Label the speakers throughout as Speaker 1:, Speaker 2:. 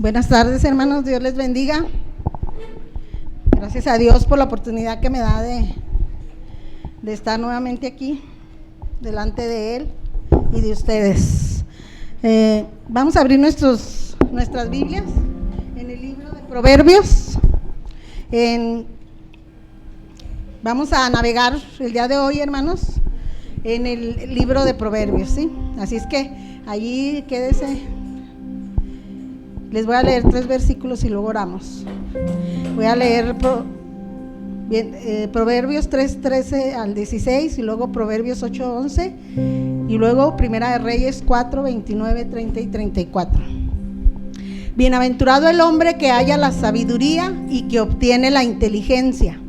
Speaker 1: Buenas tardes, hermanos, Dios les bendiga. Gracias a Dios por la oportunidad que me da de estar nuevamente aquí, delante de Él y de ustedes. Vamos a abrir nuestras Biblias en el libro de Proverbios. Vamos a navegar el día de hoy, hermanos, en el libro de Proverbios, ¿sí? Así es que allí quédese. Les voy a leer 3 versículos y luego oramos. Voy a leer Proverbios 3:13 al 16 y luego Proverbios 8:11 y luego Primera de Reyes 4:29, 30 y 34. Bienaventurado el hombre que halla la sabiduría y que obtiene la inteligencia,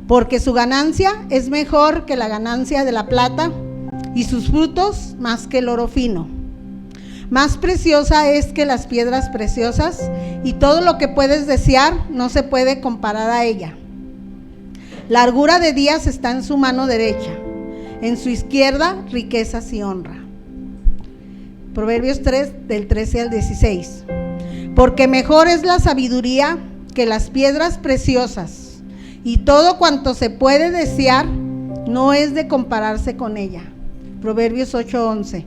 Speaker 1: porque su ganancia es mejor que la ganancia de la plata y sus frutos más que el oro fino. Más preciosa es que las piedras preciosas, y todo lo que puedes desear no se puede comparar a ella. Largura de días está en su mano derecha, en su izquierda riquezas y honra. Proverbios 3, del 13 al 16. Porque mejor es la sabiduría que las piedras preciosas, y todo cuanto se puede desear no es de compararse con ella. Proverbios 8:11.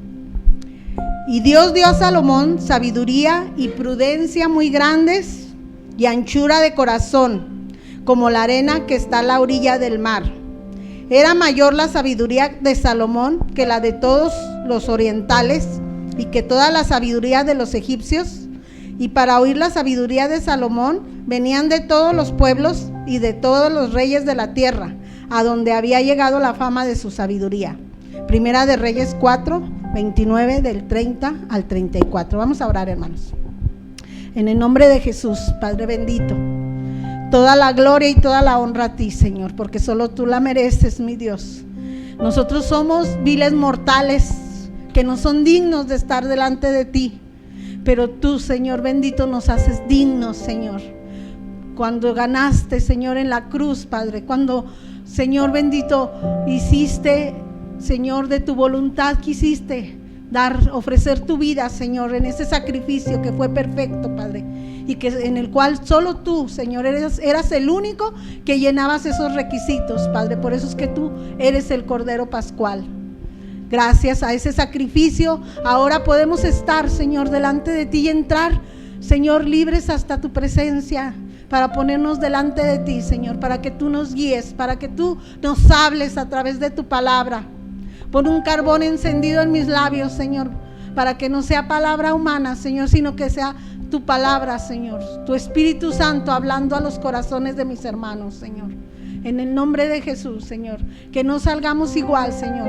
Speaker 1: Y Dios dio a Salomón sabiduría y prudencia muy grandes y anchura de corazón, como la arena que está a la orilla del mar. Era mayor la sabiduría de Salomón que la de todos los orientales y que toda la sabiduría de los egipcios. Y para oír la sabiduría de Salomón venían de todos los pueblos y de todos los reyes de la tierra, a donde había llegado la fama de su sabiduría. Primera de Reyes 4:29, del 30 al 34. Vamos a orar, hermanos. En el nombre de Jesús, Padre bendito, toda la gloria y toda la honra a ti, Señor, porque solo tú la mereces, mi Dios. Nosotros somos viles mortales que no son dignos de estar delante de ti, pero tú, Señor bendito, nos haces dignos, Señor. Cuando ganaste, Señor, en la cruz, Padre, cuando, Señor bendito, hiciste, Señor, de tu voluntad quisiste ofrecer tu vida, Señor, en ese sacrificio que fue perfecto, Padre, y que en el cual solo tú, Señor, eras el único que llenabas esos requisitos, Padre. Por eso es que tú eres el Cordero Pascual. Gracias a ese sacrificio, ahora podemos estar, Señor, delante de ti y entrar, Señor, libres hasta tu presencia, para ponernos delante de ti, Señor, para que tú nos guíes, para que tú nos hables a través de tu palabra. Pon un carbón encendido en mis labios, Señor, para que no sea palabra humana, Señor, sino que sea tu palabra, Señor, tu Espíritu Santo hablando a los corazones de mis hermanos, Señor. En el nombre de Jesús, Señor, que no salgamos igual, Señor,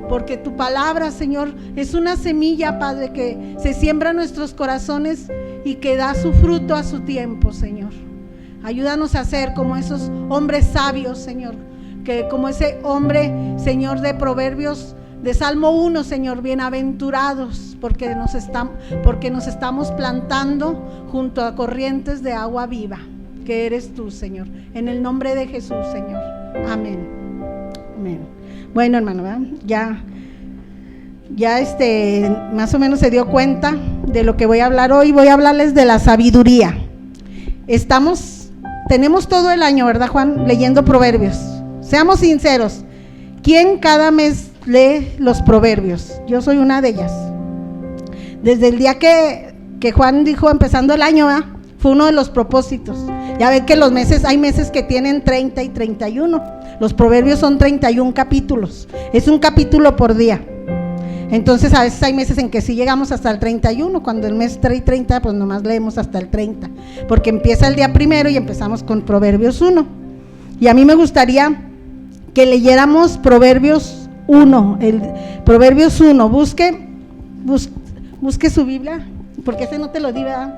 Speaker 1: porque tu palabra, Señor, es una semilla, Padre, que se siembra en nuestros corazones y que da su fruto a su tiempo, Señor. Ayúdanos a ser como esos hombres sabios, Señor, que como ese hombre, Señor, de Proverbios, de Salmo 1, Señor, bienaventurados, porque nos estamos plantando junto a corrientes de agua viva, que eres tú, Señor, en el nombre de Jesús, Señor. Amén. Amén. Bueno, hermano, ¿verdad? Ya más o menos se dio cuenta de lo que voy a hablar hoy. Voy a hablarles de la sabiduría. Tenemos todo el año, ¿verdad, Juan?, leyendo Proverbios. Seamos sinceros, ¿quién cada mes lee los Proverbios? Yo soy una de ellas. Desde el día que Juan dijo empezando el año, ¿verdad?, fue uno de los propósitos. Ya ven que hay meses que tienen 30 y 31. Los Proverbios son 31 capítulos. Es un capítulo por día. Entonces a veces hay meses en que sí llegamos hasta el 31, cuando el mes trae 30, pues nomás leemos hasta el 30, porque empieza el día primero y empezamos con Proverbios 1. Y a mí me gustaría que leyéramos Proverbios 1, Proverbios 1, busque su Biblia, porque ese no te lo di, ¿verdad?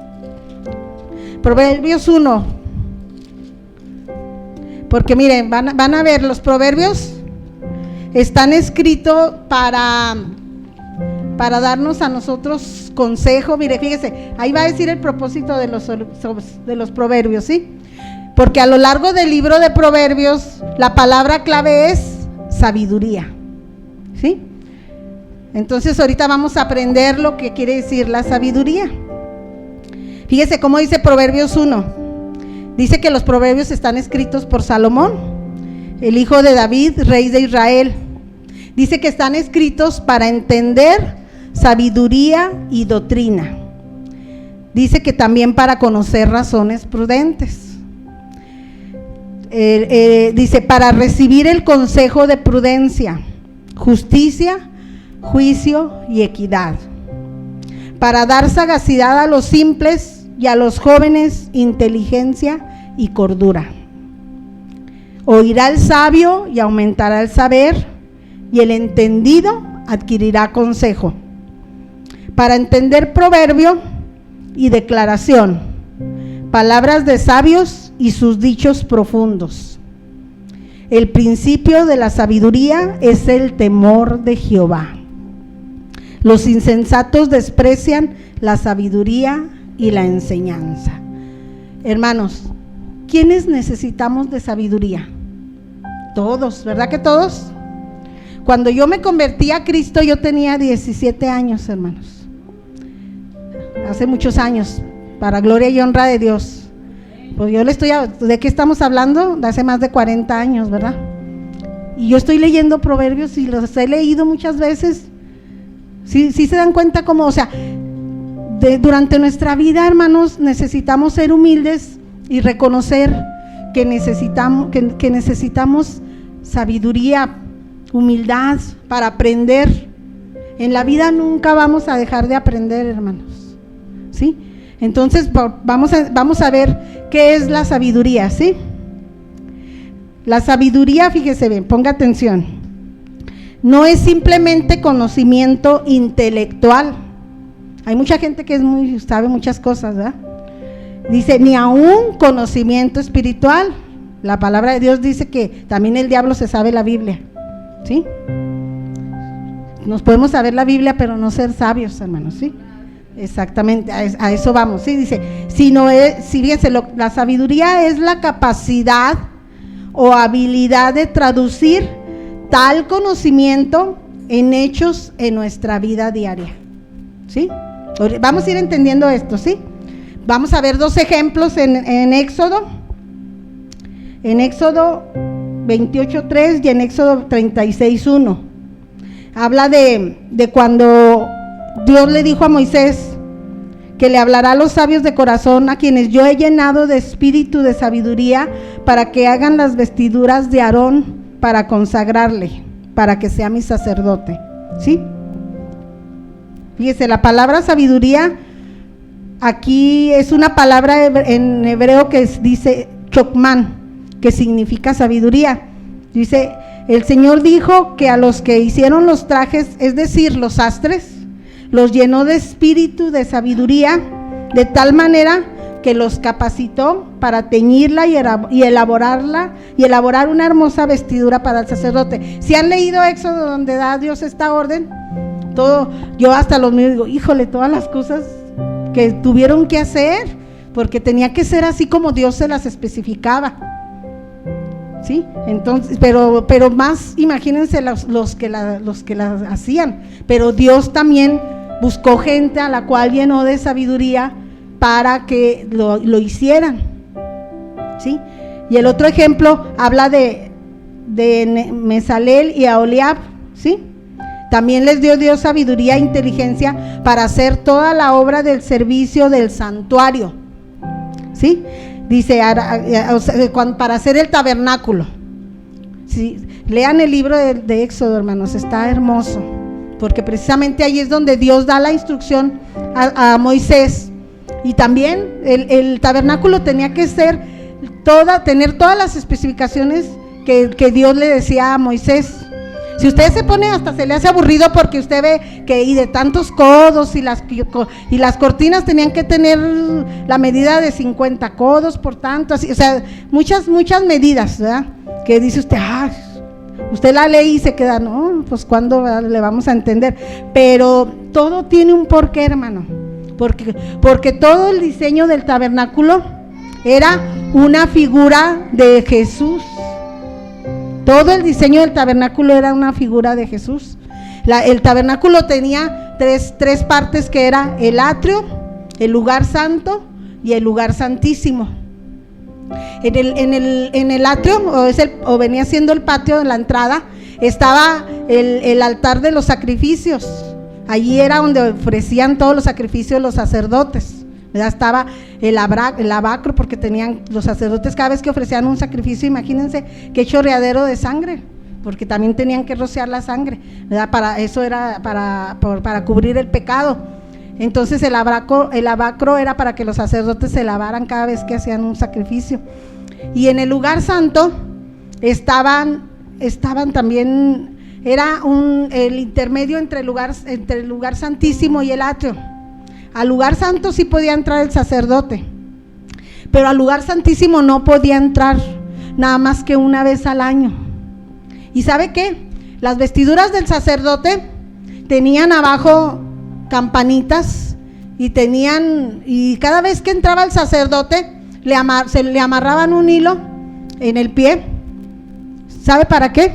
Speaker 1: Proverbios 1, porque miren, van a ver, los proverbios están escritos para darnos a nosotros consejo. Mire, fíjese, ahí va a decir el propósito de los proverbios, ¿sí? Porque a lo largo del libro de Proverbios, la palabra clave es sabiduría, ¿sí? Entonces ahorita vamos a aprender lo que quiere decir la sabiduría. Fíjese cómo dice Proverbios 1. Dice que los proverbios están escritos por Salomón, el hijo de David, rey de Israel. Dice que están escritos para entender sabiduría y doctrina. Dice que también para conocer razones prudentes. Dice para recibir el consejo de prudencia, justicia, juicio y equidad. Para dar sagacidad a los simples y a los jóvenes inteligencia y cordura. Oirá el sabio y aumentará el saber, y el entendido adquirirá consejo. Para entender proverbio y declaración, palabras de sabios y sus dichos profundos. El principio de la sabiduría es el temor de Jehová. Los insensatos desprecian la sabiduría y la enseñanza. Hermanos, ¿quiénes necesitamos de sabiduría? Todos, ¿verdad que todos? Cuando yo me convertí a Cristo, yo tenía 17 años, hermanos. Hace muchos años, para gloria y honra de Dios. Pues yo le estoy, ¿de qué estamos hablando? De hace más de 40 años, ¿verdad? Y yo estoy leyendo proverbios y los he leído muchas veces. Sí se dan cuenta como, o sea, durante nuestra vida, hermanos, necesitamos ser humildes y reconocer que necesitamos sabiduría, humildad para aprender. En la vida nunca vamos a dejar de aprender, hermanos, ¿sí? Entonces vamos a ver qué es la sabiduría, ¿sí? La sabiduría, fíjese bien, ponga atención, no es simplemente conocimiento intelectual. Hay mucha gente que sabe muchas cosas, ¿verdad? Dice, ni aún conocimiento espiritual. La palabra de Dios dice que también el diablo se sabe la Biblia, ¿sí? Nos podemos saber la Biblia, pero no ser sabios, hermanos, ¿sí? Exactamente, a eso vamos, ¿sí? Dice, fíjense, la sabiduría es la capacidad o habilidad de traducir tal conocimiento en hechos en nuestra vida diaria, ¿sí? Vamos a ir entendiendo esto, ¿sí? Vamos a ver dos ejemplos en Éxodo 28:3 y en Éxodo 36:1. Habla de cuando Dios le dijo a Moisés que le hablará a los sabios de corazón, a quienes yo he llenado de espíritu de sabiduría, para que hagan las vestiduras de Aarón para consagrarle, para que sea mi sacerdote, ¿sí? Fíjese, la palabra sabiduría aquí es una palabra en hebreo que dice chokman, que significa sabiduría. Dice, el Señor dijo que a los que hicieron los trajes, es decir, los sastres, los llenó de espíritu de sabiduría, de tal manera que los capacitó para teñirla y elaborar una hermosa vestidura para el sacerdote. Si han leído Éxodo, donde da Dios esta orden, todo, yo hasta los míos digo, híjole, todas las cosas que tuvieron que hacer, porque tenía que ser así como Dios se las especificaba, ¿sí? Entonces, pero más, imagínense los que las hacían, pero Dios también buscó gente a la cual llenó de sabiduría para que lo hicieran, ¿sí? Y el otro ejemplo habla de Mesalel y Aholiab, ¿sí? También les dio Dios sabiduría e inteligencia para hacer toda la obra del servicio del santuario, ¿sí? Dice, para hacer el tabernáculo, ¿sí? Lean el libro de Éxodo, hermanos, está hermoso, porque precisamente ahí es donde Dios da la instrucción a Moisés. Y también el tabernáculo tenía que ser tener todas las especificaciones que Dios le decía a Moisés. Si usted se pone, hasta se le hace aburrido, porque usted ve que y de tantos codos y las cortinas tenían que tener la medida de 50 codos por tanto, así, o sea, muchas medidas, ¿verdad? Que dice usted, usted la lee y se queda, no, pues ¿cuándo le vamos a entender? Pero todo tiene un porqué, hermano, porque todo el diseño del tabernáculo era una figura de Jesús. Todo el diseño del tabernáculo era una figura de Jesús. El tabernáculo tenía tres partes, que era el atrio, el lugar santo, y el lugar santísimo. En el atrio, o venía siendo el patio de la entrada, estaba el altar de los sacrificios. Allí era donde ofrecían todos los sacrificios los sacerdotes, ¿verdad? Estaba el lavacro, porque tenían los sacerdotes, cada vez que ofrecían un sacrificio, imagínense qué chorreadero de sangre, porque también tenían que rociar la sangre, ¿verdad? Para eso era para cubrir el pecado. Entonces el lavacro era para que los sacerdotes se lavaran cada vez que hacían un sacrificio. Y en el lugar santo estaban también, era el intermedio entre el lugar santísimo y el atrio. Al lugar santo sí podía entrar el sacerdote, pero al lugar santísimo no podía entrar nada más que una vez al año. ¿Y sabe qué? Las vestiduras del sacerdote tenían abajo campanitas y cada vez que entraba el sacerdote se le amarraban un hilo en el pie. ¿Sabe para qué?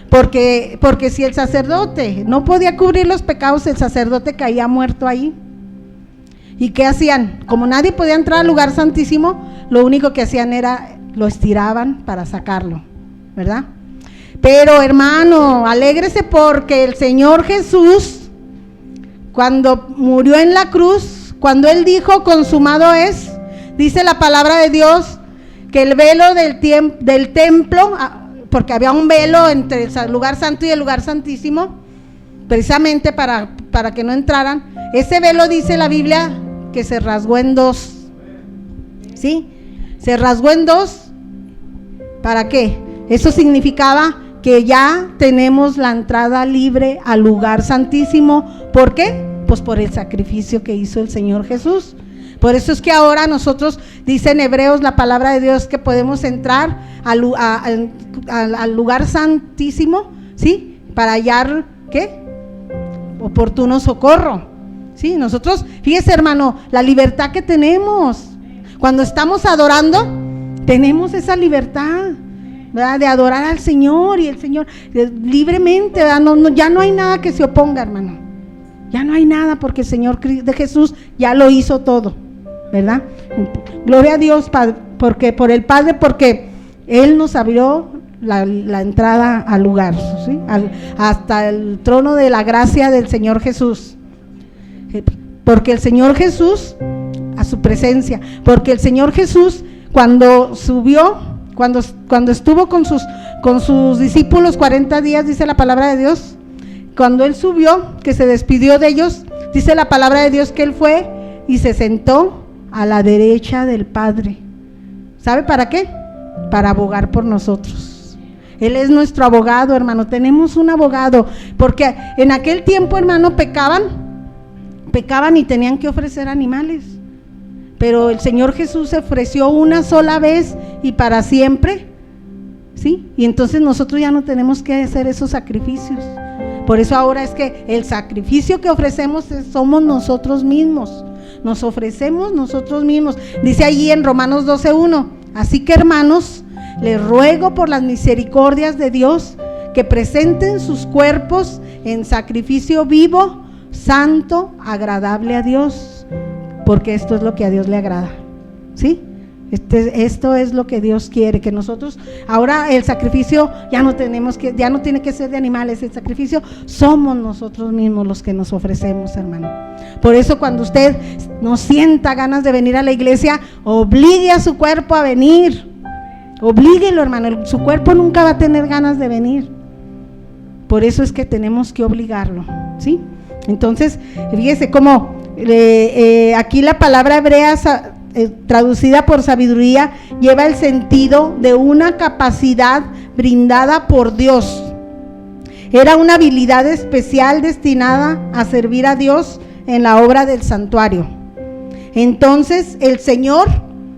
Speaker 1: Porque si el sacerdote no podía cubrir los pecados, el sacerdote caía muerto ahí. ¿Y qué hacían? Como nadie podía entrar al lugar santísimo, lo único que hacían era lo estiraban para sacarlo, ¿verdad? Pero hermano, alégrese, porque el Señor Jesús, cuando murió en la cruz, cuando Él dijo consumado es, dice la palabra de Dios que el velo del templo, porque había un velo entre el lugar santo y el lugar santísimo, precisamente para que no entraran, ese velo, dice la Biblia, que se rasgó en dos. ¿Sí? Se rasgó en dos. ¿Para qué? Eso significaba que ya tenemos la entrada libre al lugar santísimo. ¿Por qué? Pues por el sacrificio que hizo el Señor Jesús. Por eso es que ahora nosotros, dice en Hebreos la palabra de Dios, que podemos entrar al lugar santísimo, ¿sí? Para hallar, ¿qué? Oportuno socorro. Sí, nosotros, fíjese hermano, la libertad que tenemos cuando estamos adorando, tenemos esa libertad, ¿verdad? De adorar al Señor, y el Señor libremente, ¿verdad? Ya no hay nada que se oponga, hermano, ya no hay nada, porque el Señor de Jesús ya lo hizo todo, ¿verdad? Gloria a Dios por el Padre, porque Él nos abrió la entrada al lugar, ¿sí? Hasta el trono de la gracia del Señor Sus, porque el Señor Jesús, a su presencia, porque el Señor Jesús cuando subió, cuando estuvo con sus discípulos 40 días, dice la palabra de Dios, cuando Él subió, que se despidió de ellos, dice la palabra de Dios que Él fue y se sentó a la derecha del Padre. ¿Sabe para qué? Para abogar por nosotros. Él es nuestro abogado, hermano, tenemos un abogado, porque en aquel tiempo, hermano, pecaban y tenían que ofrecer animales, pero el Señor Jesús se ofreció una sola vez y para siempre, ¿sí? Y entonces nosotros ya no tenemos que hacer esos sacrificios. Por eso ahora es que el sacrificio que ofrecemos somos nosotros mismos, nos ofrecemos nosotros mismos. Dice allí en Romanos 12:1, así que hermanos, les ruego por las misericordias de Dios que presenten sus cuerpos en sacrificio vivo, santo, agradable a Dios, porque esto es lo que a Dios le agrada, ¿sí? Esto es lo que Dios quiere, que nosotros, ahora el sacrificio ya no tiene que ser de animales, el sacrificio somos nosotros mismos los que nos ofrecemos, hermano. Por eso cuando usted no sienta ganas de venir a la iglesia, obligue a su cuerpo a venir, oblíguelo, hermano, su cuerpo nunca va a tener ganas de venir, por eso es que tenemos que obligarlo, ¿sí? Entonces, fíjese cómo aquí la palabra hebrea traducida por sabiduría lleva el sentido de una capacidad brindada por Dios. Era una habilidad especial destinada a servir a Dios en la obra del santuario. Entonces el Señor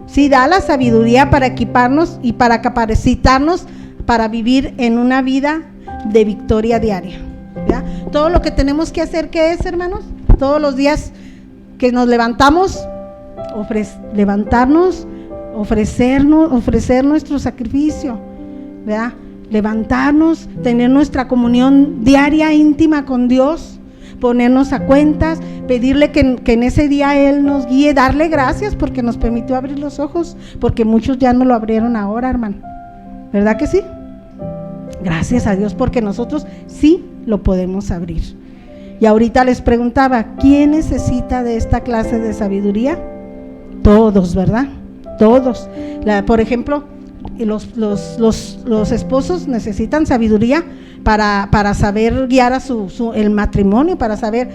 Speaker 1: sí da la sabiduría para equiparnos y para capacitarnos para vivir en una vida de victoria diaria, ¿verdad? Todo lo que tenemos que hacer, ¿qué es, hermanos? Todos los días que nos levantamos, ofrecer nuestro sacrificio, ¿verdad? Levantarnos, tener nuestra comunión diaria íntima con Dios, ponernos a cuentas, pedirle que en ese día Él nos guíe, darle gracias porque nos permitió abrir los ojos, porque muchos ya no lo abrieron ahora, hermano, ¿verdad que sí? Gracias a Dios porque nosotros sí lo podemos abrir. Y ahorita les preguntaba, ¿quién necesita de esta clase de sabiduría? Todos, ¿verdad? Todos. Por ejemplo, los esposos necesitan sabiduría para saber guiar a el matrimonio, para saber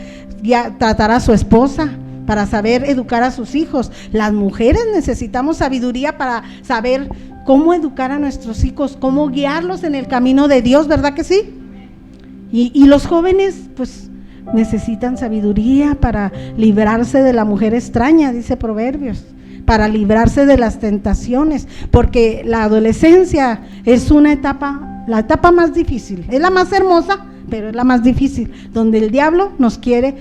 Speaker 1: tratar a su esposa, para saber educar a sus hijos. Las mujeres necesitamos sabiduría para saber cómo educar a nuestros hijos, cómo guiarlos en el camino de Dios, ¿verdad que sí? Y los jóvenes, pues, necesitan sabiduría para librarse de la mujer extraña, dice Proverbios, para librarse de las tentaciones, porque la adolescencia es una etapa, la etapa más difícil, es la más hermosa, pero es la más difícil, donde el diablo nos quiere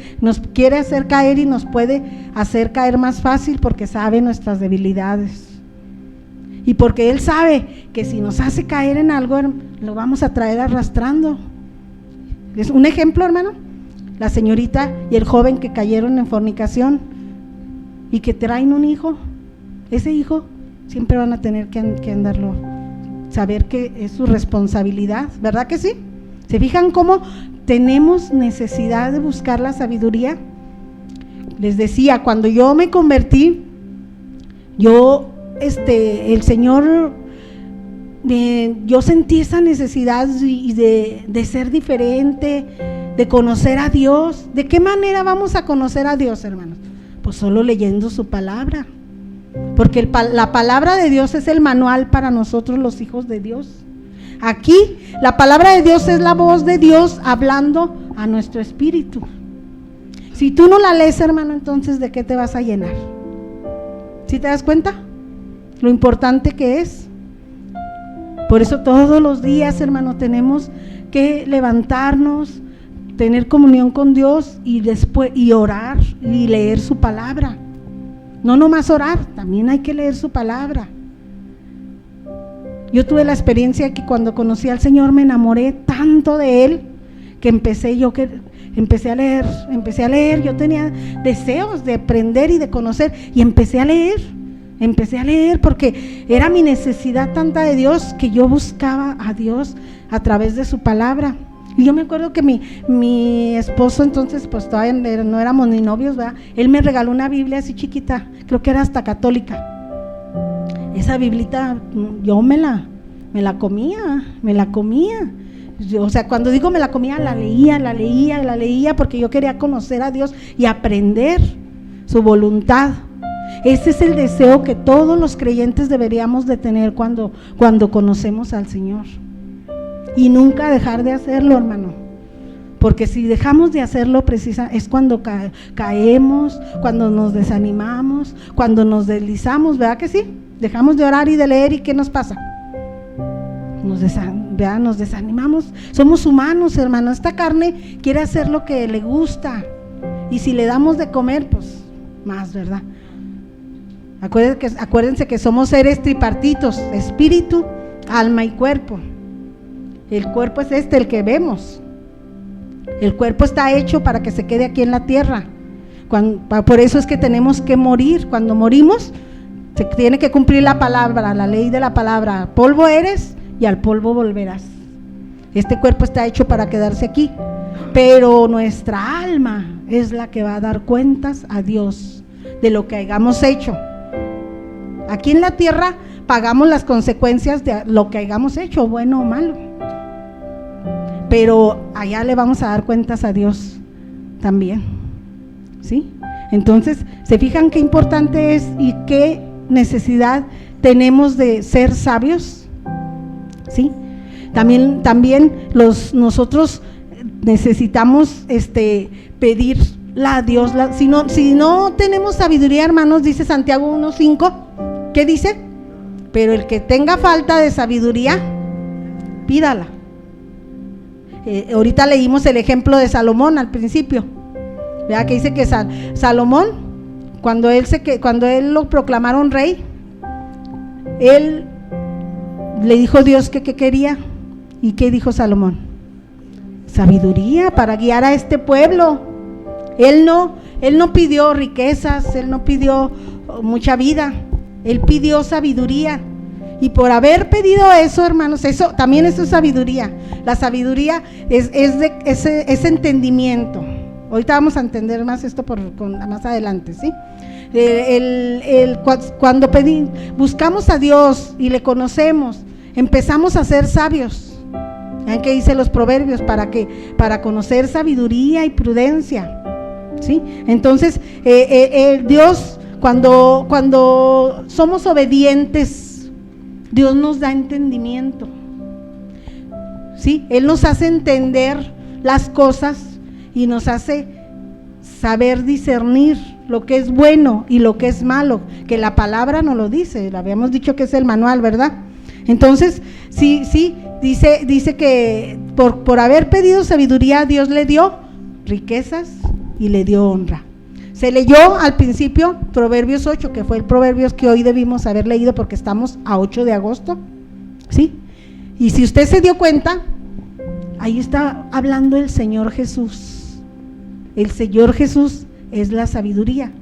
Speaker 1: hacer caer y nos puede hacer caer más fácil porque sabe nuestras debilidades. Y porque Él sabe que si nos hace caer en algo, lo vamos a traer arrastrando. Es un ejemplo, hermano, la señorita y el joven que cayeron en fornicación y que traen un hijo. Ese hijo siempre van a tener que andarlo, saber que es su responsabilidad, ¿verdad que sí? ¿Se fijan cómo tenemos necesidad de buscar la sabiduría? Les decía, cuando yo me convertí, el Señor, yo sentí esa necesidad de ser diferente, de conocer a Dios. ¿De qué manera vamos a conocer a Dios, hermanos? Pues solo leyendo su palabra, porque la palabra de Dios es el manual para nosotros los hijos de Dios. Aquí la palabra de Dios es la voz de Dios hablando a nuestro espíritu. Si tú no la lees, hermano, entonces ¿de qué te vas a llenar? ¿Sí te das cuenta? Lo importante que es. Por eso todos los días, hermano, tenemos que levantarnos, tener comunión con Dios y orar y leer su palabra. No nomás orar, también hay que leer su palabra. Yo tuve la experiencia que cuando conocí al Señor me enamoré tanto de Él que empecé a leer, yo tenía deseos de aprender y de conocer y empecé a leer porque era mi necesidad tanta de Dios que yo buscaba a Dios a través de su palabra. Y yo me acuerdo que mi esposo entonces, pues todavía no éramos ni novios, ¿verdad? Él me regaló una Biblia así chiquita, creo que era hasta católica. Esa Biblita yo me la comía. O sea, cuando digo me la comía, la leía porque yo quería conocer a Dios y aprender su voluntad. Ese es el deseo que todos los creyentes deberíamos de tener cuando conocemos al Señor. Y nunca dejar de hacerlo, hermano, porque si dejamos de hacerlo es cuando caemos, cuando nos desanimamos, cuando nos deslizamos, ¿verdad que sí? Dejamos de orar y de leer, ¿y qué nos pasa? Nos desanimamos. Somos humanos, hermano, esta carne quiere hacer lo que le gusta, y si le damos de comer, pues más, ¿verdad? Acuérdense que somos seres tripartitos, espíritu, alma y cuerpo. El cuerpo es el que vemos. El cuerpo está hecho para que se quede aquí en la tierra. Por eso es que tenemos que morir. Cuando morimos, se tiene que cumplir la palabra, la ley de la palabra. Polvo eres y al polvo volverás. Este cuerpo está hecho para quedarse aquí, pero nuestra alma es la que va a dar cuentas a Dios de lo que hayamos hecho. Aquí en la tierra pagamos las consecuencias de lo que hayamos hecho, bueno o malo, pero allá le vamos a dar cuentas a Dios también, ¿sí? Entonces, ¿se fijan qué importante es y qué necesidad tenemos de ser sabios? ¿Sí? También nosotros necesitamos pedirle a Dios, si no tenemos sabiduría, hermanos, dice Santiago 1:5, ¿qué dice? Pero el que tenga falta de sabiduría, pídala. Ahorita leímos el ejemplo de Salomón al principio, ¿verdad? Que dice que Salomón, cuando él lo proclamaron rey, él le dijo a Dios que quería. ¿Y qué dijo Salomón? Sabiduría para guiar a este pueblo. Él Él no pidió riquezas, Él no pidió mucha vida, Él pidió sabiduría. Y por haber pedido eso, hermanos, eso es sabiduría. La sabiduría es de ese entendimiento. Ahorita vamos a entender más esto más adelante, ¿sí? Cuando buscamos a Dios y le conocemos, empezamos a ser sabios. ¿Saben qué dice los proverbios? Para conocer sabiduría y prudencia, ¿sí? Entonces, Dios, cuando somos obedientes, Dios nos da entendimiento, ¿sí? Él nos hace entender las cosas y nos hace saber discernir lo que es bueno y lo que es malo, que la palabra nos lo dice, lo habíamos dicho que es el manual, ¿verdad? Entonces, sí, dice que por haber pedido sabiduría, Dios le dio riquezas y le dio honra. Se leyó al principio Proverbios 8, que fue el Proverbios que hoy debimos haber leído porque estamos a 8 de agosto, ¿sí? Y si usted se dio cuenta, ahí está hablando el Señor Jesús. El Señor Jesús es la sabiduría.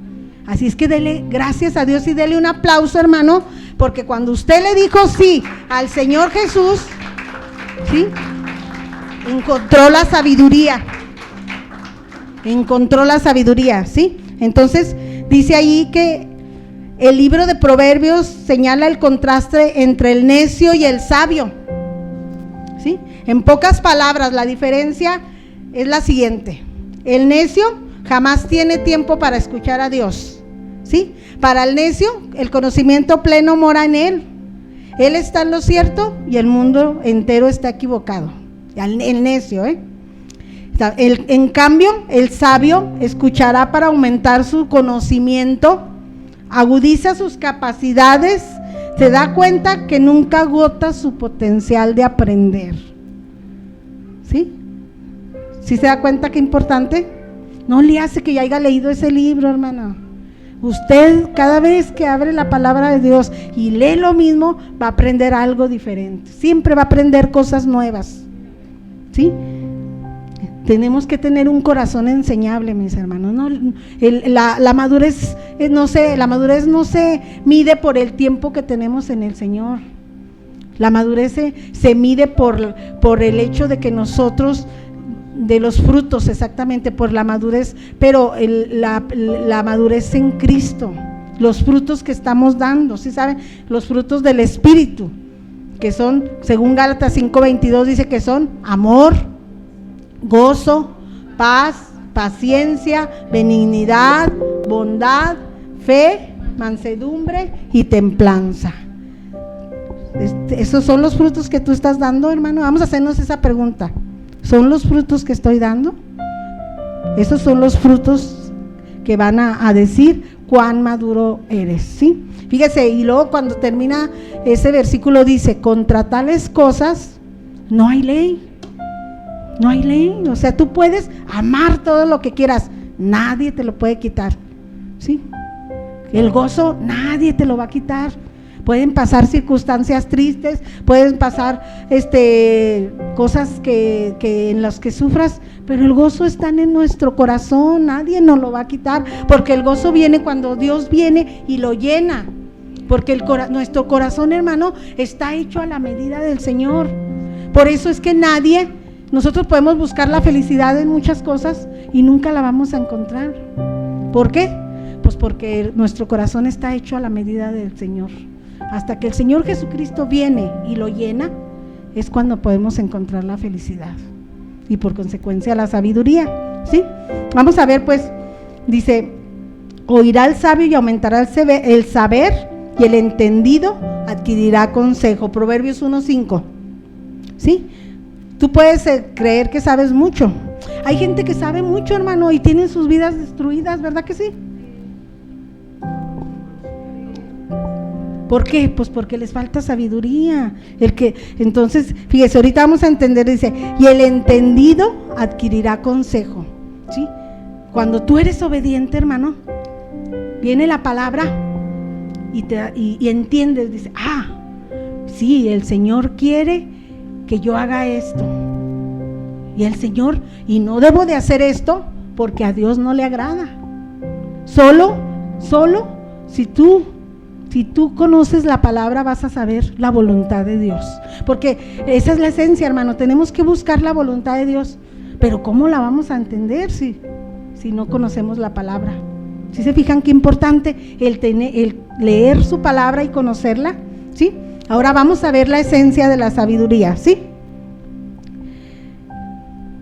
Speaker 1: Así es que dele gracias a Dios y dele un aplauso, hermano, porque cuando usted le dijo sí al Señor Jesús, ¿sí?, encontró la sabiduría, ¿sí? Entonces dice ahí que el libro de Proverbios señala el contraste entre el necio y el sabio, ¿sí? En pocas palabras, la diferencia es la siguiente: el necio jamás tiene tiempo para escuchar a Dios, ¿sí? Para el necio, el conocimiento pleno mora en él. Él está en lo cierto y el mundo entero está equivocado. El necio, en cambio, el sabio escuchará para aumentar su conocimiento, agudiza sus capacidades, se da cuenta que nunca agota su potencial de aprender. ¿Sí? ¿Sí se da cuenta qué importante? No le hace que ya haya leído ese libro, hermano. Usted cada vez que abre la palabra de Dios y lee lo mismo, va a aprender algo diferente. Siempre va a aprender cosas nuevas. ¿Sí? Tenemos que tener un corazón enseñable, mis hermanos. No, la madurez no se mide por el tiempo que tenemos en el Señor. La madurez se mide por el hecho de que nosotros, de los frutos, exactamente, por la madurez, pero la madurez en Cristo, los frutos que estamos dando, ¿sí saben? Los frutos del Espíritu, que son, según Gálatas 5:22, dice que son amor, gozo, paz, paciencia, benignidad, bondad, fe, mansedumbre y templanza. Esos son los frutos que tú estás dando, hermano. Vamos a hacernos esa pregunta: ¿son los frutos que estoy dando? Esos son los frutos que van a decir cuán maduro eres, ¿sí? Fíjese, y luego cuando termina ese versículo dice: contra tales cosas no hay ley. No hay ley, o sea, tú puedes amar todo lo que quieras, nadie te lo puede quitar, ¿sí? El gozo nadie te lo va a quitar. Pueden pasar circunstancias tristes, pueden pasar cosas que en las que sufras, pero el gozo está en nuestro corazón, nadie nos lo va a quitar, porque el gozo viene cuando Dios viene y lo llena, porque nuestro corazón, hermano, está hecho a la medida del Señor. Por eso es que nosotros podemos buscar la felicidad en muchas cosas y nunca la vamos a encontrar. ¿Por qué? Pues porque nuestro corazón está hecho a la medida del Señor. Hasta que el Señor Jesucristo viene y lo llena, es cuando podemos encontrar la felicidad y por consecuencia la sabiduría, ¿sí? Vamos a ver, pues, dice: oirá el sabio y aumentará el saber, y el entendido adquirirá consejo. Proverbios 1:5, ¿sí? Tú puedes creer que sabes mucho. Hay gente que sabe mucho, hermano, y tienen sus vidas destruidas, ¿verdad que sí? ¿Por qué? Pues porque les falta sabiduría. Entonces, fíjese, ahorita vamos a entender, dice: y el entendido adquirirá consejo, ¿sí? Cuando tú eres obediente, hermano, viene la palabra y entiendes, dice: sí, el Señor quiere que yo haga esto, y no debo de hacer esto porque a Dios no le agrada, Solo si tú conoces la palabra vas a saber la voluntad de Dios, porque esa es la esencia, hermano. Tenemos que buscar la voluntad de Dios, pero ¿cómo la vamos a entender si no conocemos la palabra? ¿Sí se fijan qué importante el leer su palabra y conocerla? ¿Sí? Ahora vamos a ver la esencia de la sabiduría, ¿sí?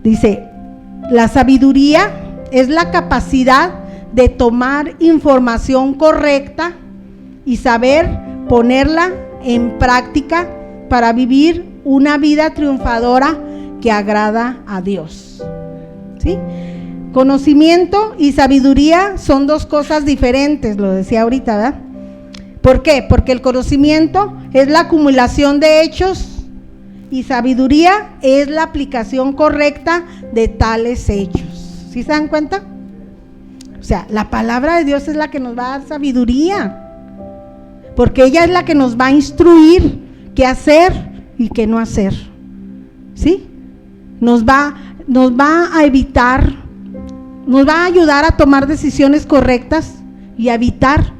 Speaker 1: Dice, la sabiduría es la capacidad de tomar información correcta y saber ponerla en práctica para vivir una vida triunfadora que agrada a Dios, ¿sí? Conocimiento y sabiduría son dos cosas diferentes, lo decía ahorita, ¿verdad? ¿Por qué? Porque el conocimiento es la acumulación de hechos y sabiduría es la aplicación correcta de tales hechos. ¿Sí se dan cuenta? O sea, la palabra de Dios es la que nos va a dar sabiduría, porque ella es la que nos va a instruir qué hacer y qué no hacer, ¿sí? Nos va a evitar, nos va a ayudar a tomar decisiones correctas y a evitar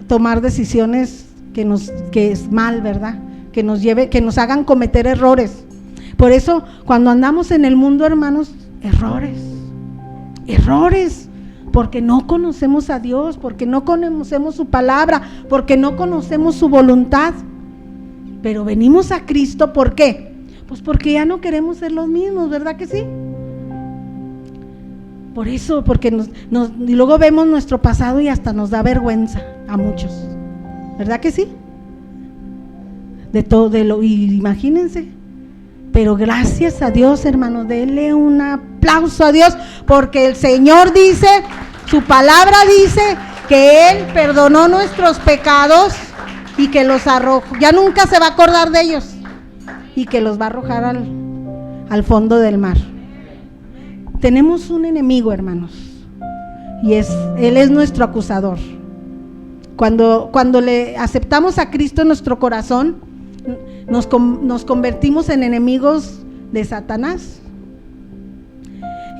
Speaker 1: tomar decisiones que es mal, ¿verdad? Que nos hagan cometer errores. Por eso, cuando andamos en el mundo, hermanos, errores, porque no conocemos a Dios, porque no conocemos su palabra, porque no conocemos su voluntad. Pero venimos a Cristo, ¿por qué? Pues porque ya no queremos ser los mismos, ¿verdad que sí? Por eso, porque y luego vemos nuestro pasado y hasta nos da vergüenza a muchos, ¿verdad que sí? Y imagínense, pero gracias a Dios, hermano, denle un aplauso a Dios, porque el Señor dice, su palabra dice que Él perdonó nuestros pecados y que los arrojó, ya nunca se va a acordar de ellos, y que los va a arrojar al fondo del mar. Tenemos un enemigo, hermanos, y Él es nuestro acusador. Cuando le aceptamos a Cristo en nuestro corazón, nos convertimos en enemigos de Satanás.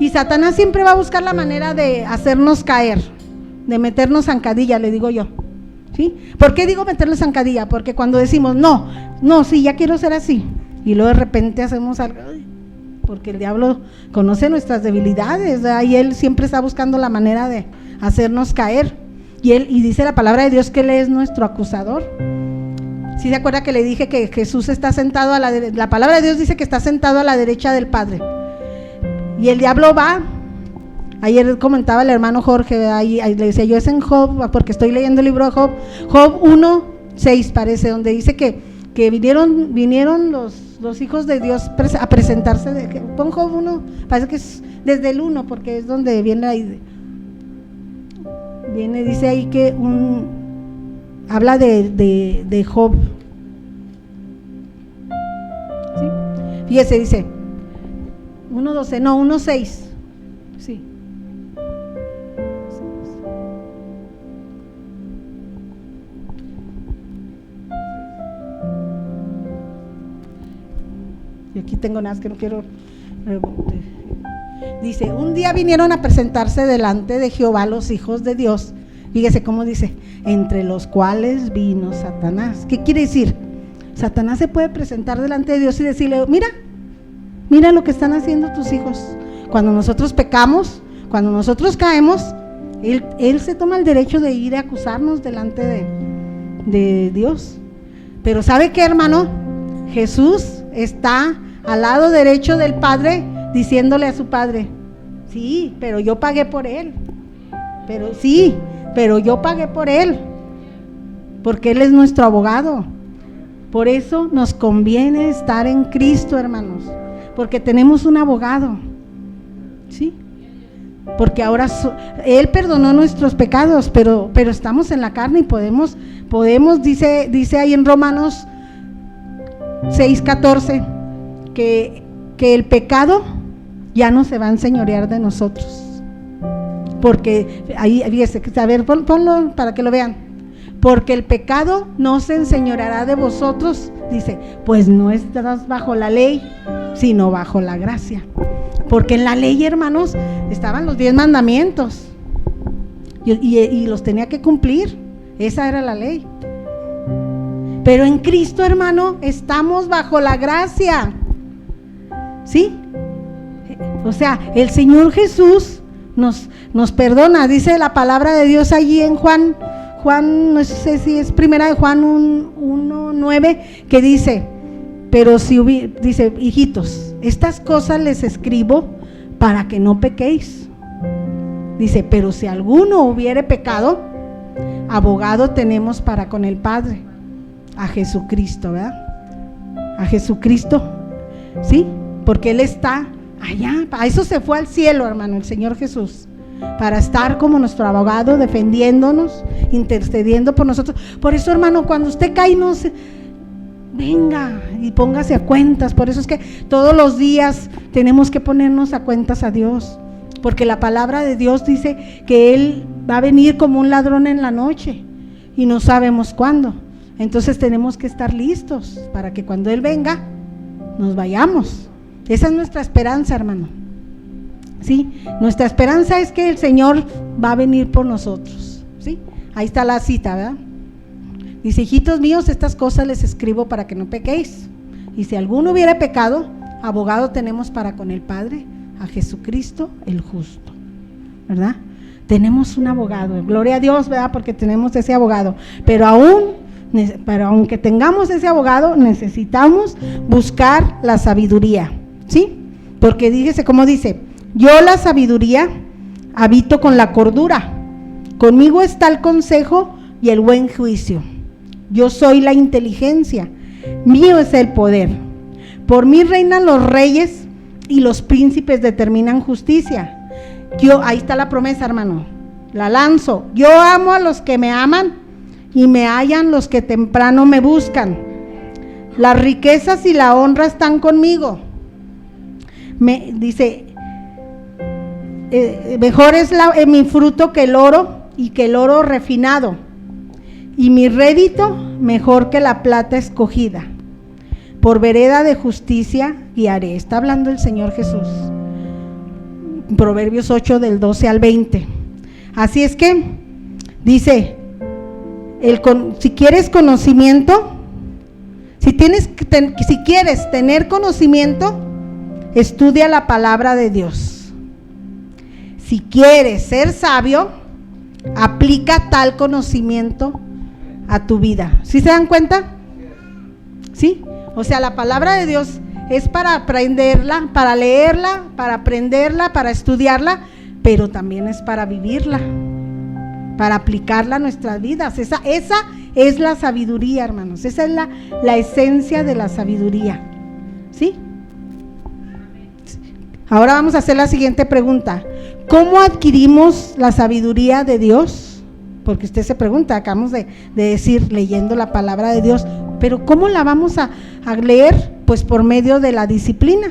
Speaker 1: Y Satanás siempre va a buscar la manera de hacernos caer, de meternos zancadilla, le digo yo, ¿sí? ¿Por qué digo meterle zancadilla? Porque cuando decimos, no, sí, ya quiero ser así, y luego de repente hacemos algo, porque el diablo conoce nuestras debilidades, ¿verdad? Y él siempre está buscando la manera de hacernos caer, y dice la palabra de Dios que Él es nuestro acusador. ¿Sí se acuerda que le dije que Jesús está sentado la palabra de Dios dice que está sentado a la derecha del Padre, y el diablo va? Ayer comentaba el hermano Jorge, ahí le decía yo, es en Job, porque estoy leyendo el libro de Job 1:6 parece, donde dice que vinieron los hijos de Dios a presentarse, pon Job 1, parece que es desde el 1, porque es donde viene, dice ahí que habla de Job, ¿sí? Fíjese, dice 1:6, sí. Y aquí tengo nada que no quiero. Dice, un día vinieron a presentarse delante de Jehová los hijos de Dios. Fíjese cómo dice, entre los cuales vino Satanás. ¿Qué quiere decir? Satanás se puede presentar delante de Dios y decirle, mira lo que están haciendo tus hijos. Cuando nosotros pecamos, cuando nosotros caemos, Él se toma el derecho de ir a acusarnos delante de Dios. Pero ¿sabe qué, hermano? Jesús está al lado derecho del Padre diciéndole a su Padre, sí, pero yo pagué por Él. Pero yo pagué por Él, porque Él es nuestro abogado. Por eso nos conviene estar en Cristo, hermanos, porque tenemos un abogado, ¿sí? Porque ahora Él perdonó nuestros pecados, pero estamos en la carne y podemos dice ahí en Romanos 6:14 que el pecado ya no se va a enseñorear de nosotros. Porque ahí, fíjese, a ver, ponlo para que lo vean. Porque el pecado no se enseñoreará de vosotros, dice, pues no estás bajo la ley, sino bajo la gracia. Porque en la ley, hermanos, estaban los 10 mandamientos. y los tenía que cumplir. Esa era la ley. Pero en Cristo, hermano, estamos bajo la gracia, ¿sí? O sea, el Señor Jesús nos perdona. Dice la palabra de Dios allí en Juan, no sé si es primera de Juan 1:9, que dice, pero si dice, hijitos, estas cosas les escribo para que no pequéis. Dice, pero si alguno hubiere pecado, abogado tenemos para con el Padre, a Jesucristo, ¿verdad? A Jesucristo, ¿sí? Porque Él está allá, a eso se fue al cielo, hermano, el Señor Jesús, para estar como nuestro abogado, defendiéndonos, intercediendo por nosotros. Por eso, hermano, cuando usted cae, no se venga y póngase a cuentas. Por eso es que todos los días tenemos que ponernos a cuentas a Dios, porque la palabra de Dios dice que Él va a venir como un ladrón en la noche y no sabemos cuándo. Entonces tenemos que estar listos para que cuando Él venga nos vayamos. Esa es nuestra esperanza, hermano, ¿sí? Nuestra esperanza es que el Señor va a venir por nosotros, ¿sí? Ahí está la cita, ¿verdad? Dice, hijitos míos, estas cosas les escribo para que no pequéis. Y si alguno hubiere pecado, abogado tenemos para con el Padre, a Jesucristo el justo, ¿verdad? Tenemos un abogado, gloria a Dios, ¿verdad? Porque tenemos ese abogado, pero aunque tengamos ese abogado, necesitamos buscar la sabiduría, ¿sí? Porque dígase, como dice, yo la sabiduría habito con la cordura, conmigo está el consejo y el buen juicio. Yo soy la inteligencia, mío es el poder. Por mí reinan los reyes y los príncipes determinan justicia. Ahí está la promesa, hermano, la lanzo. Yo amo a los que me aman y me hallan los que temprano me buscan. Las riquezas y la honra están conmigo. Dice, mejor es mi fruto que el oro y que el oro refinado, y mi rédito mejor que la plata escogida. Por vereda de justicia guiaré. Está hablando el Señor Jesús. Proverbios 8 del 12 al 20. Así es que dice, si quieres conocimiento, si quieres tener conocimiento, estudia la palabra de Dios. Si quieres ser sabio, aplica tal conocimiento a tu vida. ¿Sí se dan cuenta? ¿Sí? O sea, la palabra de Dios es para aprenderla, para leerla, para aprenderla, para estudiarla, pero también es para vivirla, para aplicarla a nuestras vidas. Esa es la sabiduría, hermanos. Esa es la esencia de la sabiduría, ¿sí? Ahora vamos a hacer la siguiente pregunta. ¿Cómo adquirimos la sabiduría de Dios? Porque usted se pregunta, acabamos de decir, leyendo la palabra de Dios, pero ¿cómo la vamos a leer? Pues por medio de la disciplina.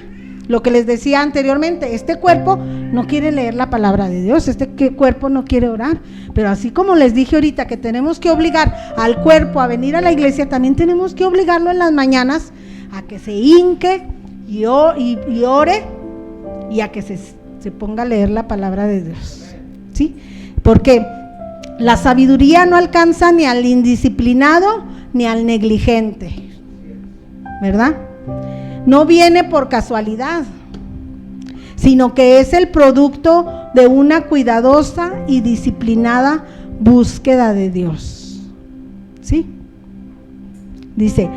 Speaker 1: Lo que les decía anteriormente, este cuerpo no quiere leer la palabra de Dios, este cuerpo no quiere orar, pero así como les dije ahorita que tenemos que obligar al cuerpo a venir a la iglesia, también tenemos que obligarlo en las mañanas a que se hinque y ore, y a que se ponga a leer la palabra de Dios, ¿sí? Porque la sabiduría no alcanza ni al indisciplinado ni al negligente, ¿verdad? No viene por casualidad, sino que es el producto de una cuidadosa y disciplinada búsqueda de Dios, ¿sí? Dice,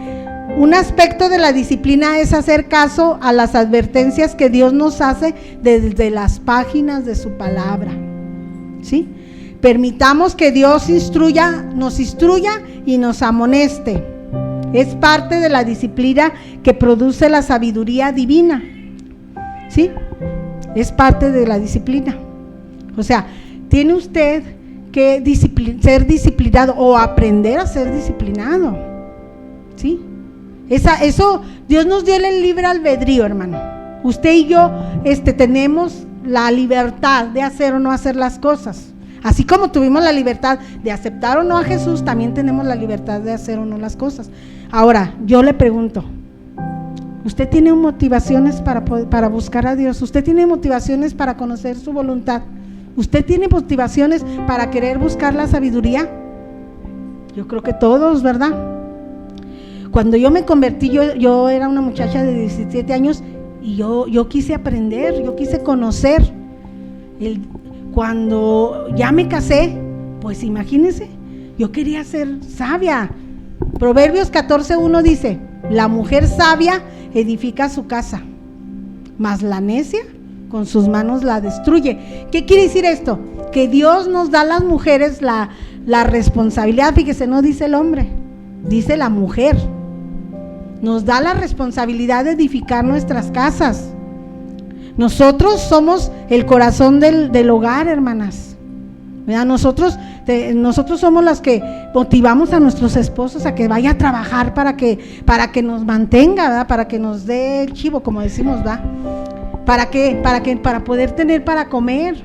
Speaker 1: un aspecto de la disciplina es hacer caso a las advertencias que Dios nos hace desde las páginas de su palabra, ¿sí? Permitamos que Dios nos instruya y nos amoneste. Es parte de la disciplina que produce la sabiduría divina, ¿sí? Es parte de la disciplina. O sea, tiene usted que ser disciplinado o aprender a ser disciplinado, ¿sí? Eso, Dios nos dio el libre albedrío, hermano. Usted y yo tenemos la libertad de hacer o no hacer las cosas. Así como tuvimos la libertad de aceptar o no a Jesús, también tenemos la libertad de hacer o no las cosas. Ahora, yo le pregunto, ¿usted tiene motivaciones para buscar a Dios? ¿Usted tiene motivaciones para conocer su voluntad? ¿Usted tiene motivaciones para querer buscar la sabiduría? Yo creo que todos, ¿verdad? Cuando yo me convertí, yo era una muchacha de 17 años y yo quise aprender, yo quise conocer. Cuando ya me casé, pues imagínense, yo quería ser sabia. Proverbios 14:1 dice: la mujer sabia edifica su casa, mas la necia con sus manos la destruye. ¿Qué quiere decir esto? Que Dios nos da a las mujeres la responsabilidad. Fíjese, no dice el hombre, dice la mujer. Nos da la responsabilidad de edificar nuestras casas. Nosotros somos el corazón del hogar, hermanas. ¿Verdad? Nosotros somos las que motivamos a nuestros esposos a que vaya a trabajar para que nos mantenga, ¿verdad? Para que nos dé el chivo, como decimos, ¿verdad? Para poder tener para comer.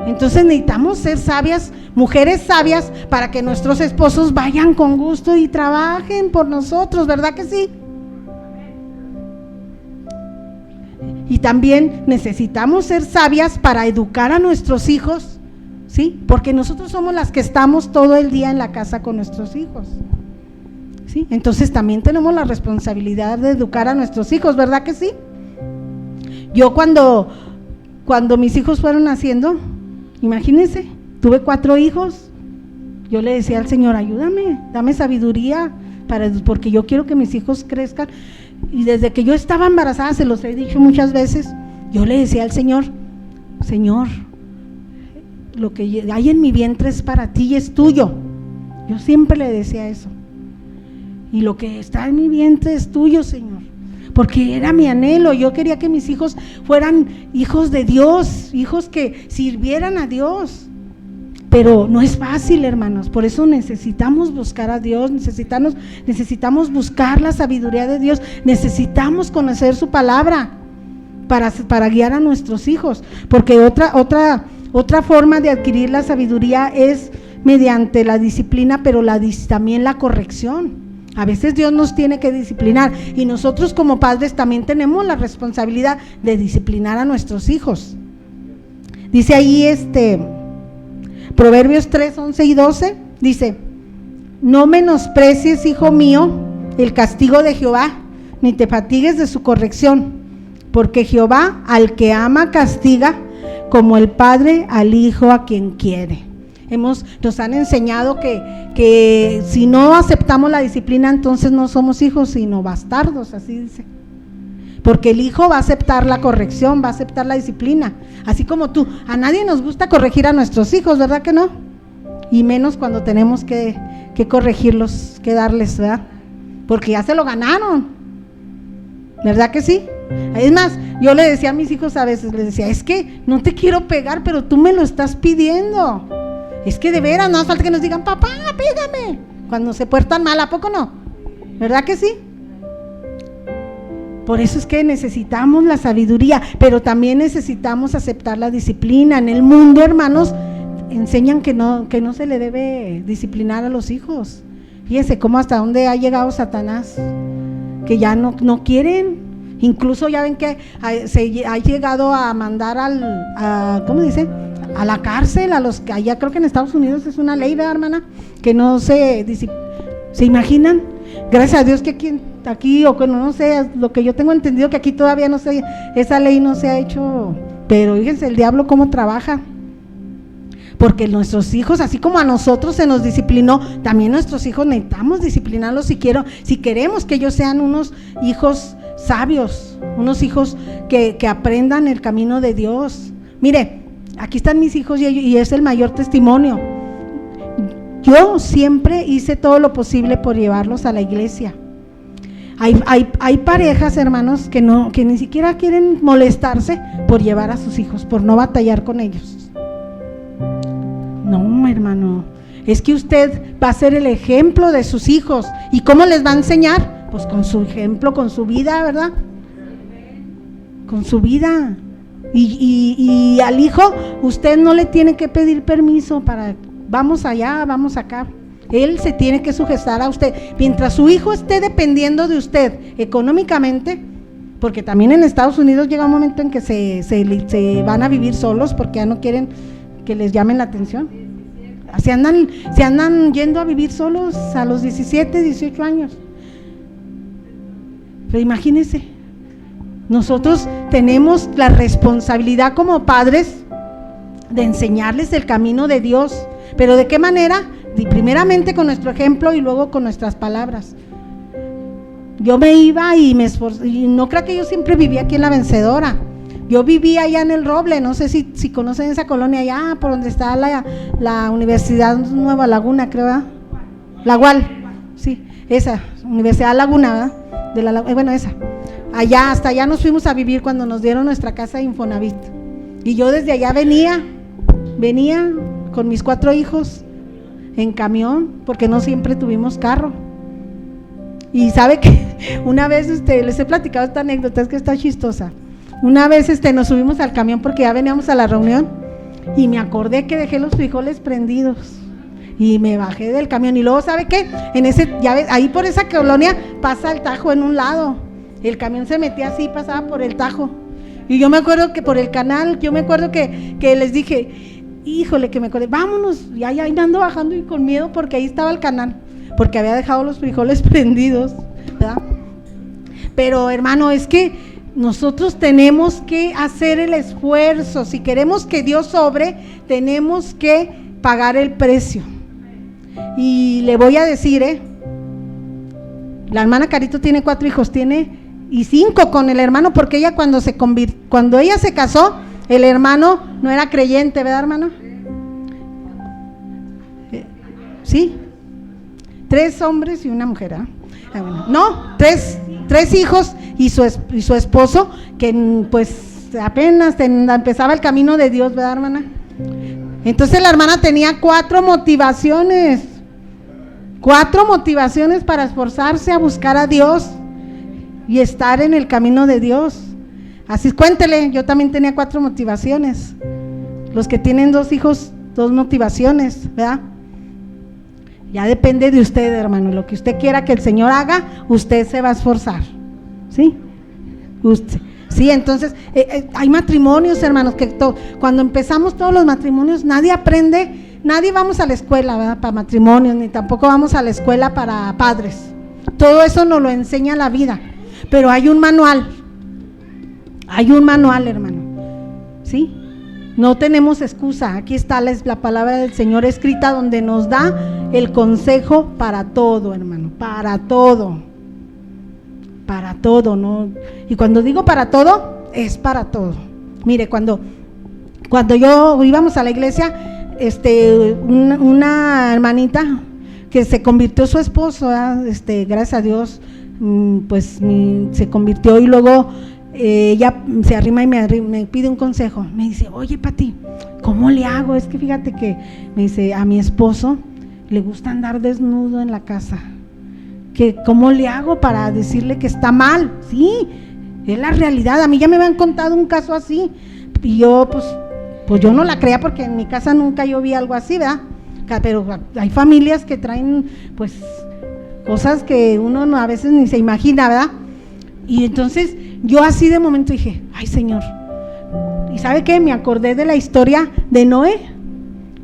Speaker 1: Entonces necesitamos ser sabias, mujeres sabias, para que nuestros esposos vayan con gusto y trabajen por nosotros, ¿verdad que sí? Y también necesitamos ser sabias para educar a nuestros hijos, ¿sí? Porque nosotros somos las que estamos todo el día en la casa con nuestros hijos, ¿sí? Entonces también tenemos la responsabilidad de educar a nuestros hijos, ¿verdad que sí? Yo cuando mis hijos fueron naciendo, imagínense, tuve 4 hijos, yo le decía al Señor: ayúdame, dame sabiduría, porque yo quiero que mis hijos crezcan. Y desde que yo estaba embarazada, se los he dicho muchas veces, yo le decía al Señor: Señor, lo que hay en mi vientre es para ti y es tuyo. Yo siempre le decía eso. Y lo que está en mi vientre es tuyo, Señor, porque era mi anhelo. Yo quería que mis hijos fueran hijos de Dios, hijos que sirvieran a Dios. Pero no es fácil, hermanos, por eso necesitamos buscar a Dios, necesitamos buscar la sabiduría de Dios, necesitamos conocer su palabra para guiar a nuestros hijos, porque otra forma de adquirir la sabiduría es mediante la disciplina, pero también la corrección. A veces Dios nos tiene que disciplinar y nosotros como padres también tenemos la responsabilidad de disciplinar a nuestros hijos. Dice ahí Proverbios 3:11 y 12, dice: no menosprecies, hijo mío, el castigo de Jehová, ni te fatigues de su corrección, porque Jehová al que ama castiga, como el padre al hijo a quien quiere. Nos han enseñado que si no aceptamos la disciplina, entonces no somos hijos sino bastardos, así dice. Porque el hijo va a aceptar la corrección, va a aceptar la disciplina, así como tú. A nadie nos gusta corregir a nuestros hijos, ¿verdad que no? Y menos cuando tenemos que corregirlos, que darles, ¿verdad? Porque ya se lo ganaron, ¿verdad que sí? Es más, yo le decía a mis hijos a veces, les decía: es que no te quiero pegar, pero tú me lo estás pidiendo. Es que de veras, no hace falta que nos digan: papá, pégame, cuando se portan mal, ¿a poco no? ¿Verdad que sí? Por eso es que necesitamos la sabiduría, pero también necesitamos aceptar la disciplina. En el mundo, hermanos, enseñan que no se le debe disciplinar a los hijos. Fíjense cómo hasta dónde ha llegado Satanás, que ya no quieren. Incluso ya ven que se ha llegado a mandar ¿cómo dice? A la cárcel, a los que allá, creo que en Estados Unidos es una ley, ¿verdad, hermana? Que no ¿se imaginan? Gracias a Dios que aquí o bueno, no sé, lo que yo tengo entendido que aquí todavía no sé, esa ley no se ha hecho, pero fíjense el diablo cómo trabaja, porque nuestros hijos, así como a nosotros se nos disciplinó, también nuestros hijos necesitamos disciplinarlos si queremos que ellos sean unos hijos sabios, unos hijos que aprendan el camino de Dios. Mire, aquí están mis hijos y es el mayor testimonio. Yo siempre hice todo lo posible por llevarlos a la iglesia. Hay parejas, hermanos, que ni siquiera quieren molestarse por llevar a sus hijos, por no batallar con ellos. No, hermano, es que usted va a ser el ejemplo de sus hijos. ¿Y cómo les va a enseñar? Pues con su ejemplo, con su vida, ¿verdad? Con su vida. Y al hijo usted no le tiene que pedir permiso para vamos allá, vamos acá. Él se tiene que sujetar a usted. Mientras su hijo esté dependiendo de usted económicamente, porque también en Estados Unidos llega un momento en que se van a vivir solos porque ya no quieren que les llamen la atención. Se andan yendo a vivir solos a los 17, 18 años. Pero imagínense, nosotros tenemos la responsabilidad como padres de enseñarles el camino de Dios, pero ¿de qué manera? Primeramente con nuestro ejemplo y luego con nuestras palabras. Yo me iba y me esforzé, y no creo que yo siempre vivía aquí en La Vencedora. Yo vivía allá en El Roble, no sé si conocen esa colonia allá, por donde está la Universidad Nueva Laguna, creo, ¿verdad? La UAL, sí, esa, Universidad Laguna, ¿verdad? Bueno, esa. Allá, hasta allá nos fuimos a vivir cuando nos dieron nuestra casa de Infonavit. Y yo desde allá venía con mis 4 hijos en camión, porque no siempre tuvimos carro. Y sabe que una vez les he platicado esta anécdota, es que está chistosa. Una vez nos subimos al camión porque ya veníamos a la reunión y me acordé que dejé los frijoles prendidos y me bajé del camión. Y luego, ¿sabe qué? Ahí por esa colonia pasa el Tajo en un lado. El camión se metía así, pasaba por el Tajo. Y yo me acuerdo que por el canal, yo me acuerdo que les dije, híjole, que me acordé, vámonos. Y ahí me ando bajando y con miedo porque ahí estaba el canal, porque había dejado los frijoles prendidos, ¿verdad? Pero hermano, es que nosotros tenemos que hacer el esfuerzo. Si queremos que Dios sobre, tenemos que pagar el precio. Y le voy a decir, la hermana Carito tiene 4 hijos, y 5 con el hermano, porque ella cuando ella se casó, el hermano no era creyente, ¿verdad, hermano? ¿Sí? 3 hombres y una mujer, ¿eh? No, 3 hijos y su esposo, que pues apenas empezaba el camino de Dios, ¿verdad, hermana? Entonces la hermana tenía 4 motivaciones para esforzarse a buscar a Dios y estar en el camino de Dios. Así, cuéntele, yo también tenía 4 motivaciones. Los que tienen 2 hijos, 2 motivaciones, ¿verdad? Ya depende de usted, hermano. Lo que usted quiera que el Señor haga, usted se va a esforzar, ¿sí? Sí, entonces hay matrimonios, hermanos, que cuando empezamos todos los matrimonios, nadie vamos a la escuela, ¿verdad?, para matrimonios, ni tampoco vamos a la escuela para padres. Todo eso nos lo enseña la vida, pero hay un manual, hermano, ¿sí? No tenemos excusa. Aquí está la palabra del Señor escrita, donde nos da el consejo para todo, hermano, para todo, ¿no? Y cuando digo para todo, es para todo. Mire, cuando yo íbamos a la iglesia, una hermanita que se convirtió su esposo, gracias a Dios, pues se convirtió, y luego ella se arrima y me pide un consejo. Me dice, oye, Pati, ¿cómo le hago? Es que fíjate que, me dice, a mi esposo le gusta andar desnudo en la casa, que ¿cómo le hago para decirle que está mal? Sí, es la realidad. A mí ya me habían contado un caso así, y yo pues yo no la creía, porque en mi casa nunca yo vi algo así, ¿verdad? Pero hay familias que traen pues cosas que uno a veces ni se imagina, ¿verdad? Y entonces yo así de momento dije, ay, Señor. ¿Y sabe qué? Me acordé de la historia de Noé,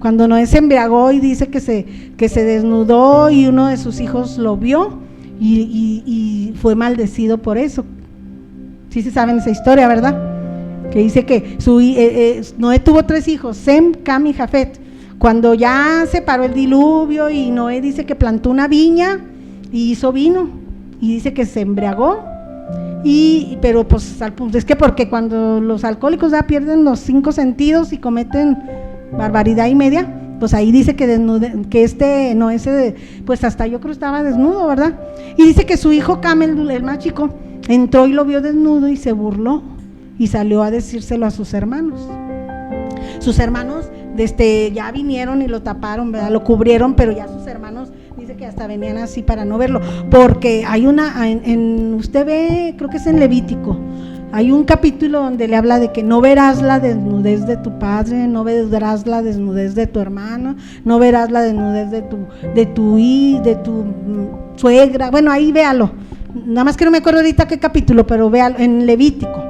Speaker 1: cuando Noé se embriagó y dice que se desnudó, y uno de sus hijos lo vio y fue maldecido por eso. Sí se saben esa historia, ¿verdad? Que dice que Noé tuvo 3 hijos, Sem, Cam y Jafet. Cuando ya se paró el diluvio, y Noé dice que plantó una viña y hizo vino, y dice que se embriagó. Pero pues es que porque cuando los alcohólicos ya pierden los 5 sentidos y cometen barbaridad y media, pues ahí dice que pues hasta yo creo estaba desnudo, ¿verdad? Y dice que su hijo Cam, el más chico, entró y lo vio desnudo y se burló y salió a decírselo a sus hermanos. Sus hermanos ya vinieron y lo taparon, ¿verdad? Lo cubrieron, pero ya sus hermanos dice que hasta venían así para no verlo, porque hay usted ve, creo que es en Levítico, hay un capítulo donde le habla de que no verás la desnudez de tu padre, no verás la desnudez de tu hermano, no verás la desnudez de tu suegra. Bueno, ahí véalo, nada más que no me acuerdo ahorita qué capítulo, pero vea en Levítico,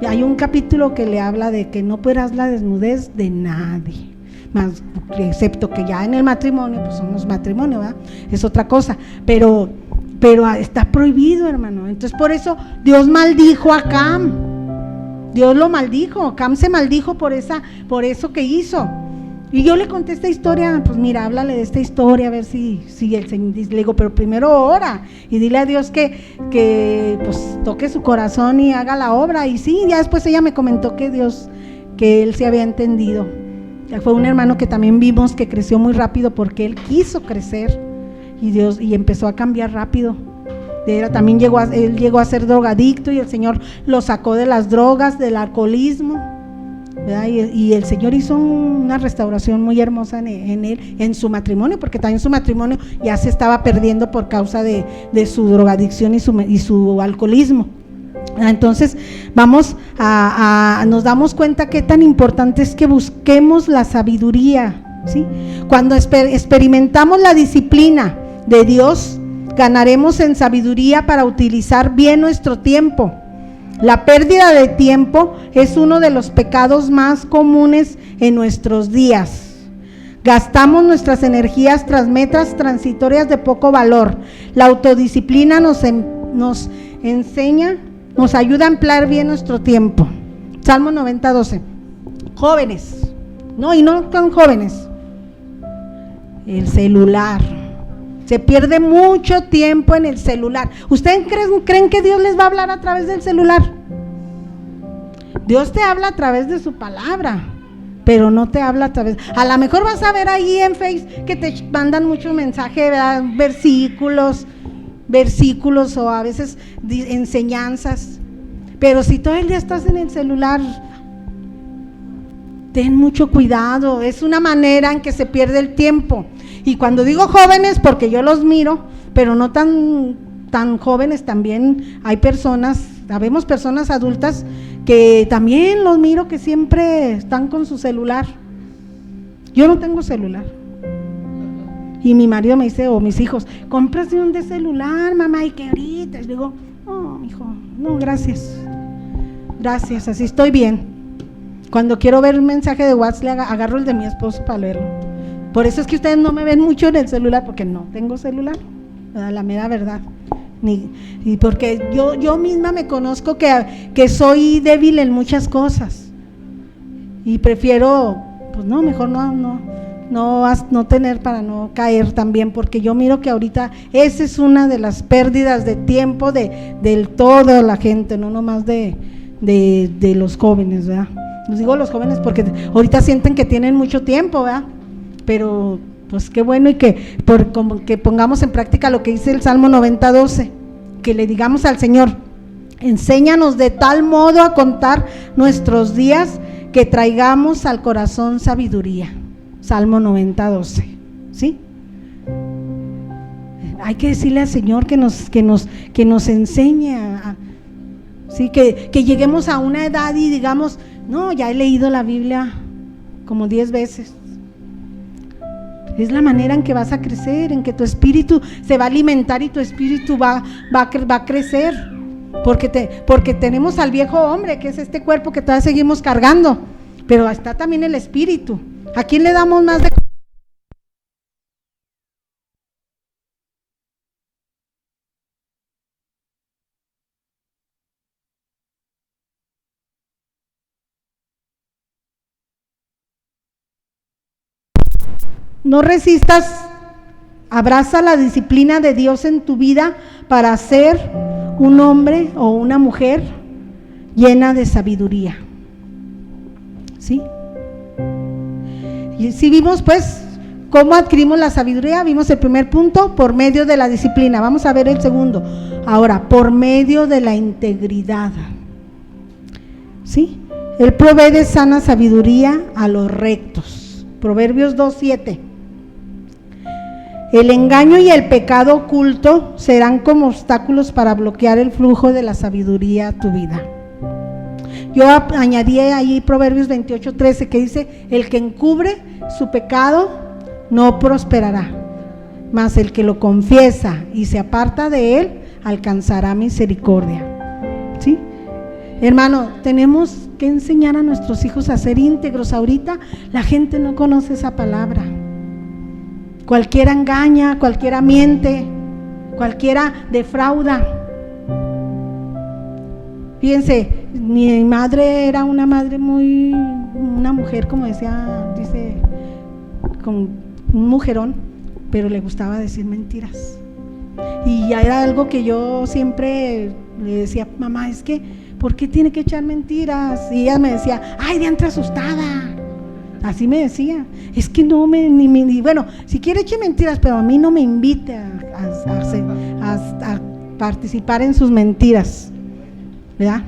Speaker 1: hay un capítulo que le habla de que no verás la desnudez de nadie, más excepto que ya en el matrimonio, pues somos matrimonio, ¿verdad? Es otra cosa, pero está prohibido, hermano. Entonces por eso Dios maldijo a Cam, Dios lo maldijo, Cam se maldijo por eso que hizo. Y yo le conté esta historia, pues mira, háblale de esta historia, a ver si el Señor, le digo, pero primero ora y dile a Dios que pues toque su corazón y haga la obra. Y sí, ya después ella me comentó que él se había entendido. Fue un hermano que también vimos que creció muy rápido porque él quiso crecer y empezó a cambiar rápido. También él llegó a ser drogadicto y el Señor lo sacó de las drogas, del alcoholismo, ¿verdad? Y el Señor hizo una restauración muy hermosa en él, en su matrimonio, porque también su matrimonio ya se estaba perdiendo por causa de su drogadicción y su alcoholismo. Entonces nos damos cuenta qué tan importante es que busquemos la sabiduría, ¿sí? Cuando experimentamos la disciplina de Dios, ganaremos en sabiduría para utilizar bien nuestro tiempo. La pérdida de tiempo es uno de los pecados más comunes en nuestros días. Gastamos nuestras energías tras metas transitorias de poco valor. La autodisciplina nos enseña, nos ayuda a emplear bien nuestro tiempo. Salmo 90:12. Jóvenes, y no tan jóvenes, el celular. Se pierde mucho tiempo en el celular. ¿Ustedes creen que Dios les va a hablar a través del celular? Dios te habla a través de su palabra, pero no te habla a través. A lo mejor vas a ver ahí en Facebook que te mandan muchos mensajes, ¿verdad? Versículos o a veces enseñanzas. Pero si todo el día estás en el celular, ten mucho cuidado. Es una manera en que se pierde el tiempo. Y cuando digo jóvenes, porque yo los miro, pero no tan jóvenes, también habemos personas adultas que también los miro que siempre están con su celular. Yo no tengo celular. Y mi marido me dice, o mis hijos, cómprate un de celular, mamá, y que ahorita. Y digo, hijo, no, gracias, así estoy bien. Cuando quiero ver un mensaje de WhatsApp, agarro el de mi esposo para leerlo. Por eso es que ustedes no me ven mucho en el celular, porque no tengo celular, la mera verdad. Y porque yo misma me conozco que soy débil en muchas cosas y prefiero, pues mejor no tener para no caer también, porque yo miro que ahorita esa es una de las pérdidas de tiempo de toda la gente, no nomás de los jóvenes, ¿verdad? Les digo los jóvenes porque ahorita sienten que tienen mucho tiempo, ¿verdad? Pero pues qué bueno y que pongamos en práctica lo que dice el Salmo 90:12, que le digamos al Señor, enséñanos de tal modo a contar nuestros días que traigamos al corazón sabiduría. Salmo 90:12, ¿sí? Hay que decirle al Señor que nos enseñe ¿sí? Que lleguemos a una edad y digamos, ya he leído la Biblia como 10 veces. Es la manera en que vas a crecer, en que tu espíritu se va a alimentar y tu espíritu va a crecer, porque tenemos al viejo hombre, que es este cuerpo que todavía seguimos cargando, pero está también el espíritu. ¿A quién le damos más de? No resistas, abraza la disciplina de Dios en tu vida para ser un hombre o una mujer llena de sabiduría, ¿sí? Y si vimos pues cómo adquirimos la sabiduría, vimos el primer punto, por medio de la disciplina. Vamos a ver el segundo, ahora, por medio de la integridad, ¿sí? Él provee de sana sabiduría a los rectos. Proverbios 2:7. El engaño y el pecado oculto serán como obstáculos para bloquear el flujo de la sabiduría a tu vida. Yo añadí ahí Proverbios 28:13, que dice, el que encubre su pecado no prosperará, mas el que lo confiesa y se aparta de él alcanzará misericordia. ¿Sí? Hermano, tenemos que enseñar a nuestros hijos a ser íntegros. Ahorita la gente no conoce esa palabra. Cualquiera engaña, cualquiera miente, cualquiera defrauda. Fíjense, mi madre era una mujer, como dice, con un mujerón, pero le gustaba decir mentiras. Y ya era algo que yo siempre le decía, mamá, es que, ¿por qué tiene que echar mentiras? Y ella me decía, ay, diantre asustada. Así me decía, es que no bueno, si quiere eche mentiras, pero a mí no me invite a participar en sus mentiras, ¿verdad?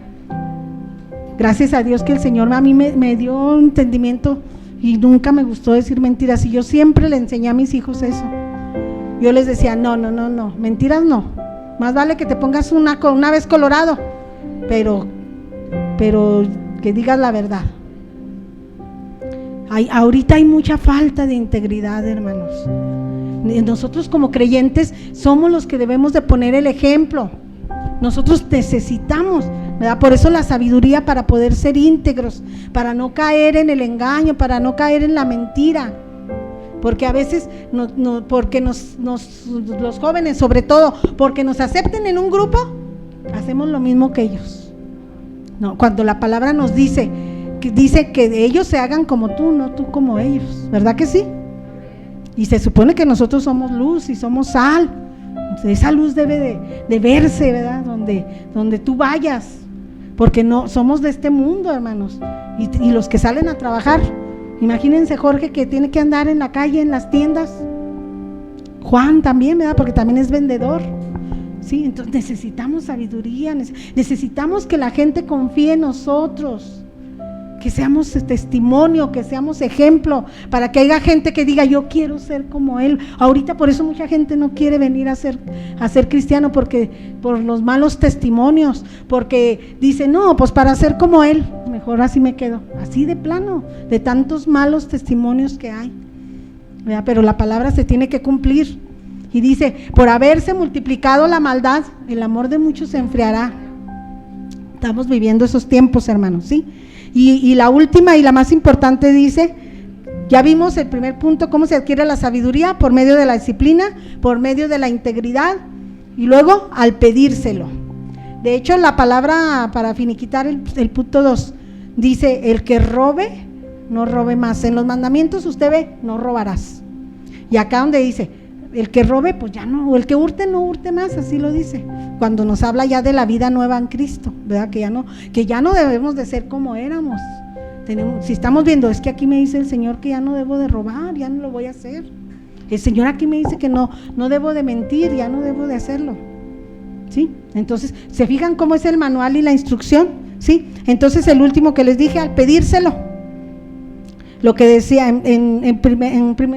Speaker 1: Gracias a Dios que el Señor a mí me dio entendimiento y nunca me gustó decir mentiras, y yo siempre le enseñé a mis hijos eso. Yo les decía, no, mentiras no, más vale que te pongas una vez colorado, pero que digas la verdad. Ahorita hay mucha falta de integridad, hermanos. Nosotros como creyentes somos los que debemos de poner el ejemplo. Nosotros necesitamos, ¿verdad? Por eso la sabiduría, para poder ser íntegros, para no caer en el engaño, para no caer en la mentira. Porque a veces porque los jóvenes, sobre todo, porque nos acepten en un grupo, hacemos lo mismo que ellos. No, cuando la palabra nos dice que ellos se hagan como tú, no tú como ellos, ¿verdad que sí? Y se supone que nosotros somos luz y somos sal. Esa luz debe de verse, ¿verdad? Donde tú vayas, porque no somos de este mundo, hermanos. Y los que salen a trabajar, imagínense Jorge, que tiene que andar en la calle, en las tiendas. Juan también, ¿verdad? Porque también es vendedor. Sí, entonces necesitamos sabiduría, necesitamos que la gente confíe en nosotros, que seamos testimonio, que seamos ejemplo, para que haya gente que diga, yo quiero ser como él. Ahorita por eso mucha gente no quiere venir a ser cristiano, porque por los malos testimonios, porque dice, no, pues para ser como él, mejor así me quedo, así de plano, de tantos malos testimonios que hay, ¿verdad? Pero la palabra se tiene que cumplir, y dice, por haberse multiplicado la maldad, el amor de muchos se enfriará. Estamos viviendo esos tiempos, hermanos, ¿sí? Y la última y la más importante dice, ya vimos el primer punto, cómo se adquiere la sabiduría: por medio de la disciplina, por medio de la integridad, y luego al pedírselo. De hecho, la palabra, para finiquitar el punto 2, dice, el que robe, no robe más. En los mandamientos usted ve, no robarás. Y acá donde dice, el que robe, pues ya no, o el que hurte, no hurte más, así lo dice, cuando nos habla ya de la vida nueva en Cristo, ¿verdad? Que ya no debemos de ser como éramos. Si estamos viendo, es que aquí me dice el Señor que ya no debo de robar, ya no lo voy a hacer. El Señor aquí me dice que no debo de mentir, ya no debo de hacerlo. ¿Sí? Entonces, ¿se fijan cómo es el manual y la instrucción? ¿Sí? Entonces, el último que les dije, al pedírselo, lo que decía en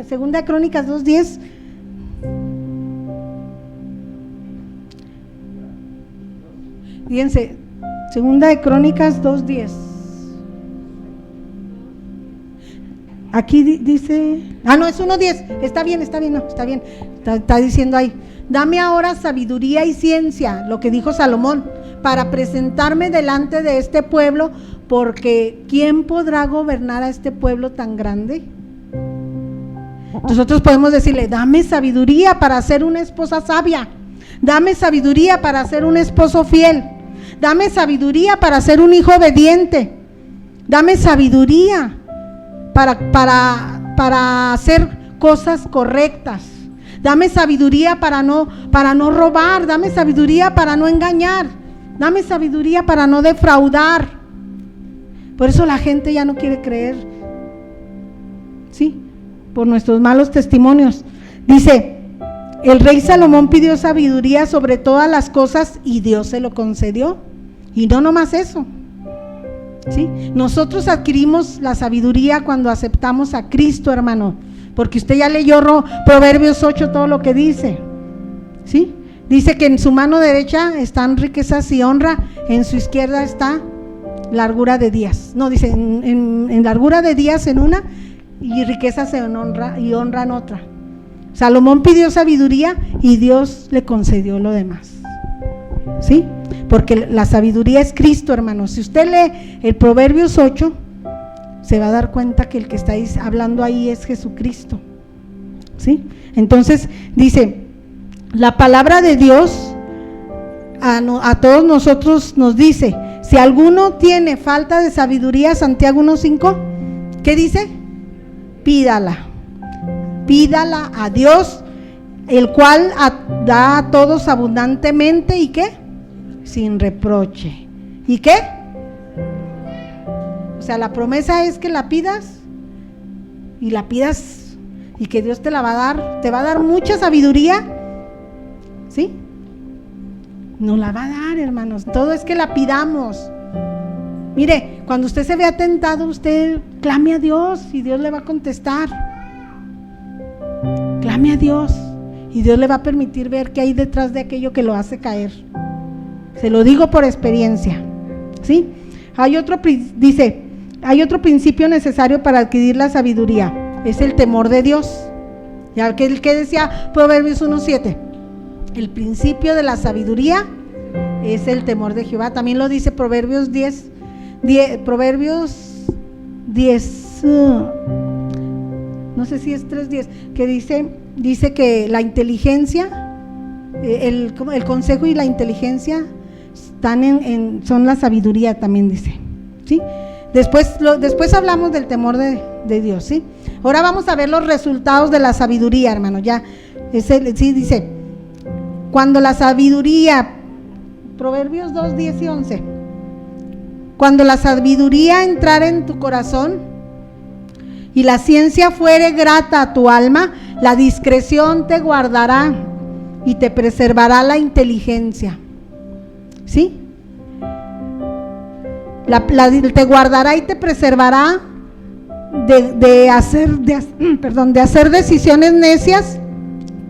Speaker 1: Segunda de Crónicas 2:10, fíjense, Segunda de Crónicas 2:10. Aquí dice, no, es 1:10, está bien, no, está bien, está diciendo ahí, dame ahora sabiduría y ciencia, lo que dijo Salomón, para presentarme delante de este pueblo, porque ¿quién podrá gobernar a este pueblo tan grande? Nosotros podemos decirle, dame sabiduría para ser una esposa sabia, dame sabiduría para ser un esposo fiel, dame sabiduría para ser un hijo obediente, dame sabiduría para hacer cosas correctas, dame sabiduría para no robar, dame sabiduría para no engañar, dame sabiduría para no defraudar. Por eso la gente ya no quiere creer, ¿sí? Por nuestros malos testimonios. Dice, el rey Salomón pidió sabiduría sobre todas las cosas y Dios se lo concedió. Y no nomás eso, ¿sí? Nosotros adquirimos la sabiduría cuando aceptamos a Cristo, hermano, porque usted ya leyó Proverbios 8, todo lo que dice, ¿sí? Dice que en su mano derecha están riquezas y honra, en su izquierda está largura de días. No, dice en largura de días en una y riquezas en honra en otra. Salomón pidió sabiduría y Dios le concedió lo demás. ¿sí? Porque la sabiduría es Cristo, hermanos. Si usted lee el Proverbios 8, se va a dar cuenta que el que está hablando ahí es Jesucristo, ¿sí? Entonces dice, la palabra de Dios a todos nosotros nos dice, si alguno tiene falta de sabiduría, Santiago 1:5, ¿qué dice? Pídala a Dios, el cual da a todos abundantemente, ¿y qué? Sin reproche. ¿Y qué? O sea, la promesa es que la pidas y que Dios te la va a dar, te va a dar mucha sabiduría, ¿sí? Nos la va a dar, hermanos. Todo es que la pidamos. Mire, cuando usted se vea tentado, usted clame a Dios y Dios le va a contestar. Clame a Dios y Dios le va a permitir ver qué hay detrás de aquello que lo hace caer. Se lo digo por experiencia, ¿sí? Hay otro principio necesario para adquirir la sabiduría, es el temor de Dios. Ya que el que decía Proverbios 1:7, el principio de la sabiduría es el temor de Jehová. También lo dice Proverbios 10, no sé si es 3:10, que dice que la inteligencia, el consejo y la inteligencia están son la sabiduría, también dice, ¿sí? Después hablamos del temor de Dios, ¿sí? Ahora vamos a ver los resultados de la sabiduría, hermano. Ya sí dice, cuando la sabiduría, Proverbios 2:10 y 11, cuando la sabiduría entrare en tu corazón y la ciencia fuere grata a tu alma, la discreción te guardará y te preservará la inteligencia, ¿sí? Te guardará y te preservará de hacer decisiones necias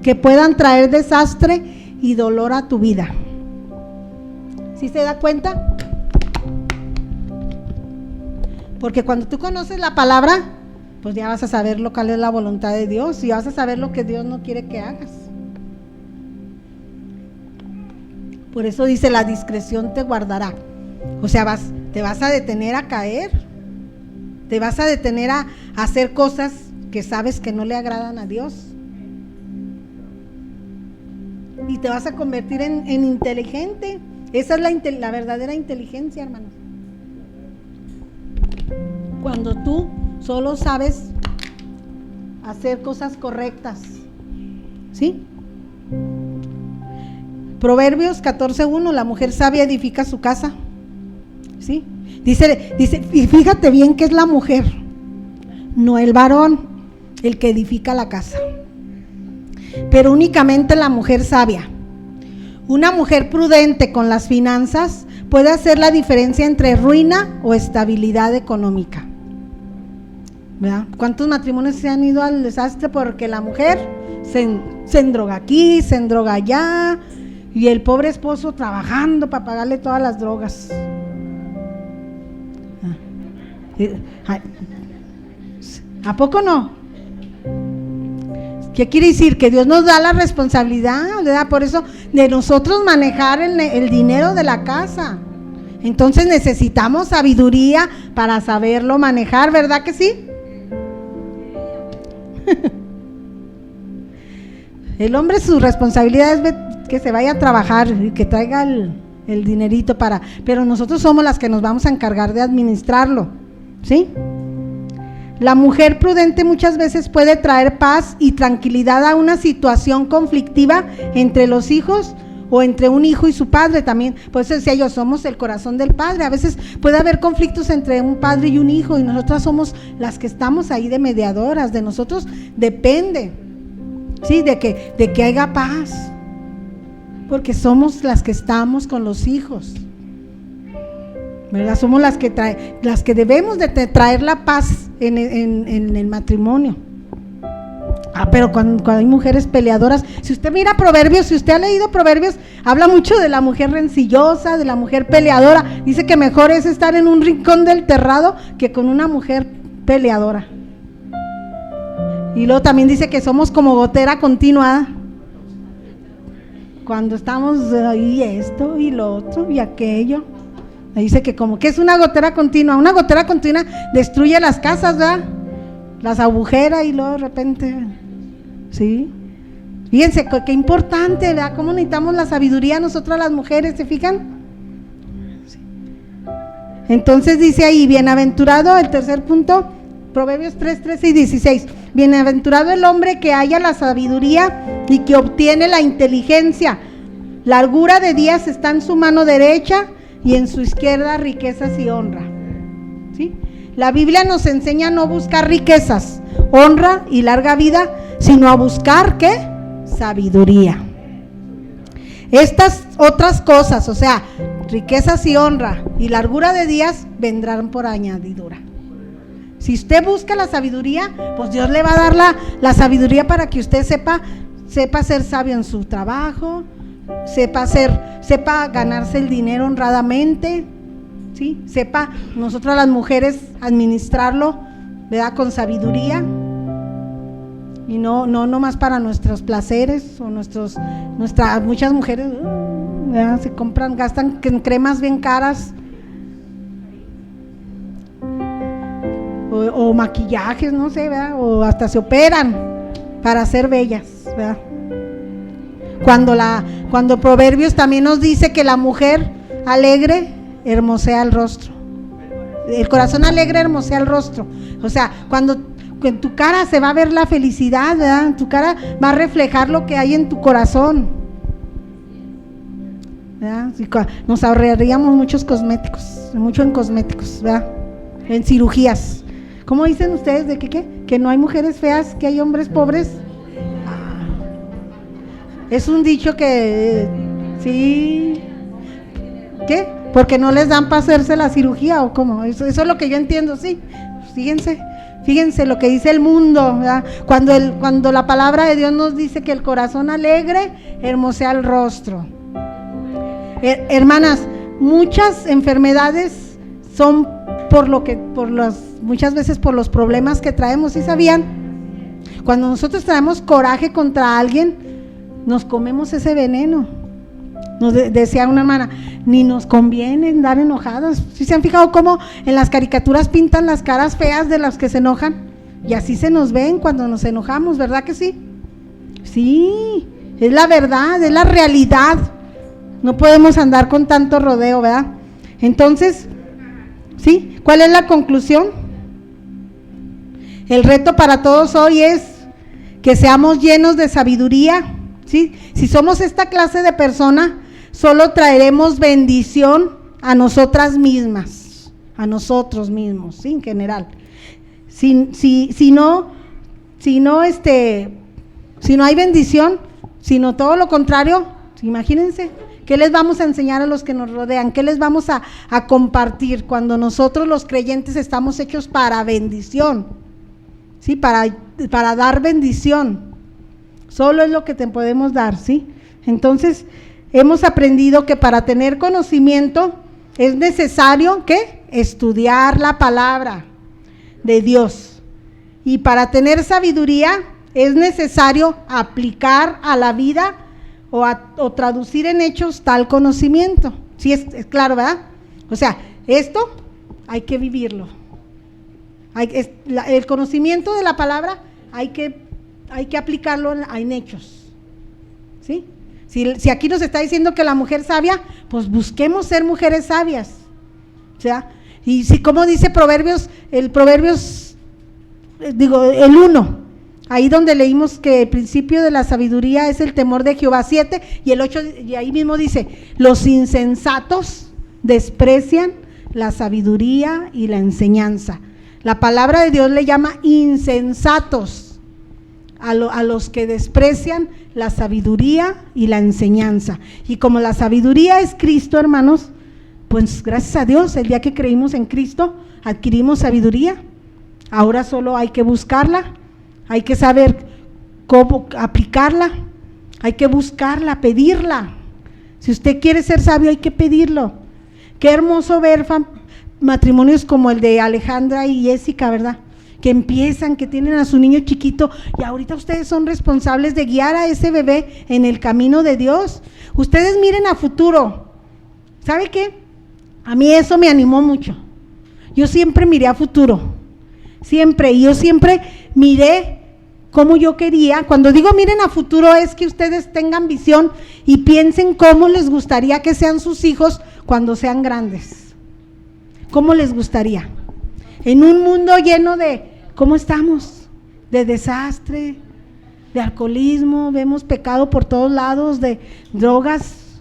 Speaker 1: que puedan traer desastre y dolor a tu vida. ¿Sí se da cuenta? Porque cuando tú conoces la palabra, pues ya vas a saber cuál es la voluntad de Dios y vas a saber lo que Dios no quiere que hagas. Por eso dice, la discreción te guardará. O sea, te vas a detener a caer, te vas a detener a hacer cosas que sabes que no le agradan a Dios, y te vas a convertir en inteligente. Esa es la verdadera inteligencia, hermanos. Cuando tú solo sabes hacer cosas correctas, ¿sí? Proverbios 14:1, la mujer sabia edifica su casa, ¿sí? Dice, y fíjate bien que es la mujer, no el varón, el que edifica la casa, pero únicamente la mujer sabia. Una mujer prudente con las finanzas puede hacer la diferencia entre ruina o estabilidad económica, ¿verdad? ¿Cuántos matrimonios se han ido al desastre porque la mujer se endroga aquí, se endroga allá, y el pobre esposo trabajando para pagarle todas las drogas? ¿A poco no? ¿Qué quiere decir? Que Dios nos da la responsabilidad, ¿verdad? Por eso de nosotros manejar el dinero de la casa. Entonces necesitamos sabiduría para saberlo manejar, ¿verdad que sí? El hombre, su responsabilidad es que se vaya a trabajar y que traiga el dinerito pero nosotros somos las que nos vamos a encargar de administrarlo, ¿sí? La mujer prudente muchas veces puede traer paz y tranquilidad a una situación conflictiva entre los hijos o entre un hijo y su padre también. Por eso decía yo, somos el corazón del padre. A veces puede haber conflictos entre un padre y un hijo y nosotras somos las que estamos ahí de mediadoras. De nosotros depende, ¿sí? De que haya paz, porque somos las que estamos con los hijos, ¿verdad? Somos las que debemos de traer la paz en el matrimonio. Pero cuando hay mujeres peleadoras, si usted mira Proverbios, si usted ha leído Proverbios, habla mucho de la mujer rencillosa, de la mujer peleadora. Dice que mejor es estar en un rincón del terrado que con una mujer peleadora. Y luego también dice que somos como gotera continua. cuando estamos ahí esto y lo otro y aquello. Dice que como que es una gotera continua destruye las casas, ¿verdad? Las agujera y luego de repente, ¿sí? Fíjense qué importante, ¿verdad? Cómo necesitamos la sabiduría nosotras las mujeres, ¿se fijan? Sí. Entonces dice ahí, bienaventurado, el tercer punto, Proverbios 3, 13 y 16, bienaventurado el hombre que halla la sabiduría y que obtiene la inteligencia, largura de días está en su mano derecha y en su izquierda riquezas y honra, ¿sí? La Biblia nos enseña a no buscar riquezas, honra y larga vida, sino a buscar, ¿qué? Sabiduría. Estas otras cosas, o sea, riquezas y honra y largura de días vendrán por añadidura. Si usted busca la sabiduría, pues Dios le va a dar la sabiduría para que usted sepa ser sabio en su trabajo, sepa ganarse el dinero honradamente, ¿sí? Sepa nosotras las mujeres administrarlo, ¿verdad? Con sabiduría y no más para nuestros placeres o muchas mujeres, ¿verdad? Se gastan en cremas bien caras o maquillajes, no sé, ¿verdad? O hasta se operan para ser bellas, ¿verdad? Cuando Proverbios también nos dice que la mujer alegre hermosea el rostro, el corazón alegre hermosea el rostro, o sea, cuando en tu cara se va a ver la felicidad, ¿verdad? En tu cara va a reflejar lo que hay en tu corazón, ¿verdad? Nos ahorraríamos mucho en cosméticos, ¿verdad? En cirugías. ¿Cómo dicen ustedes de qué? Que no hay mujeres feas, que hay hombres pobres. Es un dicho que, sí, ¿qué? Porque no les dan para hacerse la cirugía o cómo, eso es lo que yo entiendo, sí. Fíjense lo que dice el mundo, ¿verdad? Cuando la palabra de Dios nos dice que el corazón alegre hermosea el rostro. Hermanas, muchas enfermedades son muchas veces por los problemas que traemos, ¿sí sabían? Cuando nosotros traemos coraje contra alguien, nos comemos ese veneno. Nos decía una hermana, ni nos conviene andar enojadas. ¿Sí se han fijado cómo en las caricaturas pintan las caras feas de las que se enojan? Y así se nos ven cuando nos enojamos, ¿verdad que sí? Sí, es la verdad, es la realidad. No podemos andar con tanto rodeo, ¿verdad? Entonces, ¿sí? ¿Cuál es la conclusión? El reto para todos hoy es que seamos llenos de sabiduría, ¿sí? Si somos esta clase de persona, solo traeremos bendición a nosotras mismas, a nosotros mismos, ¿sí? En general. Si no hay bendición, sino todo lo contrario, imagínense, ¿qué les vamos a enseñar a los que nos rodean? ¿Qué les vamos a compartir cuando nosotros los creyentes estamos hechos para bendición? ¿Sí? Para dar bendición. Solo es lo que te podemos dar, ¿sí? Entonces, hemos aprendido que para tener conocimiento es necesario, ¿qué? Estudiar la palabra de Dios. Y para tener sabiduría es necesario aplicar a la vida o traducir en hechos tal conocimiento. Sí, es claro, ¿verdad? O sea, esto hay que vivirlo. El conocimiento de la palabra hay que aplicarlo en hechos, ¿sí? Si aquí nos está diciendo que la mujer sabia, pues busquemos ser mujeres sabias, o sea, y si como dice el 1, ahí donde leímos que el principio de la sabiduría es el temor de Jehová, 7, y el 8, y ahí mismo dice, los insensatos desprecian la sabiduría y la enseñanza. La palabra de Dios le llama insensatos a los que desprecian la sabiduría y la enseñanza. Y como la sabiduría es Cristo, hermanos, pues gracias a Dios, el día que creímos en Cristo, adquirimos sabiduría. Ahora solo hay que buscarla, hay que saber cómo aplicarla, hay que buscarla, pedirla. Si usted quiere ser sabio, hay que pedirlo. Qué hermoso ver matrimonios como el de Alejandra y Jessica, ¿verdad? que empiezan, que tienen a su niño chiquito, y ahorita ustedes son responsables de guiar a ese bebé en el camino de Dios. Ustedes miren a futuro. ¿Sabe qué? A mí eso me animó mucho. Yo siempre miré a futuro, siempre, y yo siempre miré cómo yo quería. Cuando digo miren a futuro, es que ustedes tengan visión y piensen cómo les gustaría que sean sus hijos cuando sean grandes. ¿Cómo les gustaría? En un mundo lleno de, ¿cómo estamos? De desastre, de alcoholismo, vemos pecado por todos lados, de drogas,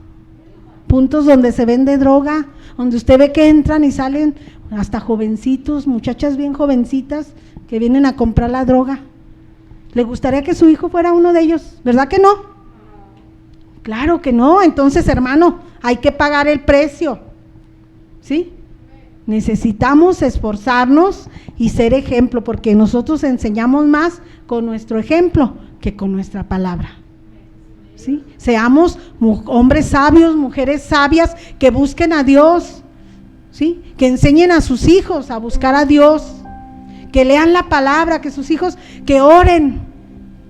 Speaker 1: puntos donde se vende droga, donde usted ve que entran y salen hasta jovencitos, muchachas bien jovencitas que vienen a comprar la droga. ¿Le gustaría que su hijo fuera uno de ellos? ¿Verdad que no? Claro que no. Entonces, hermano, hay que pagar el precio, ¿sí? Necesitamos esforzarnos y ser ejemplo, porque nosotros enseñamos más con nuestro ejemplo que con nuestra palabra, ¿sí? Seamos hombres sabios, mujeres sabias, que busquen a Dios, ¿sí? Que enseñen a sus hijos a buscar a Dios, que lean la palabra, que sus hijos, que oren,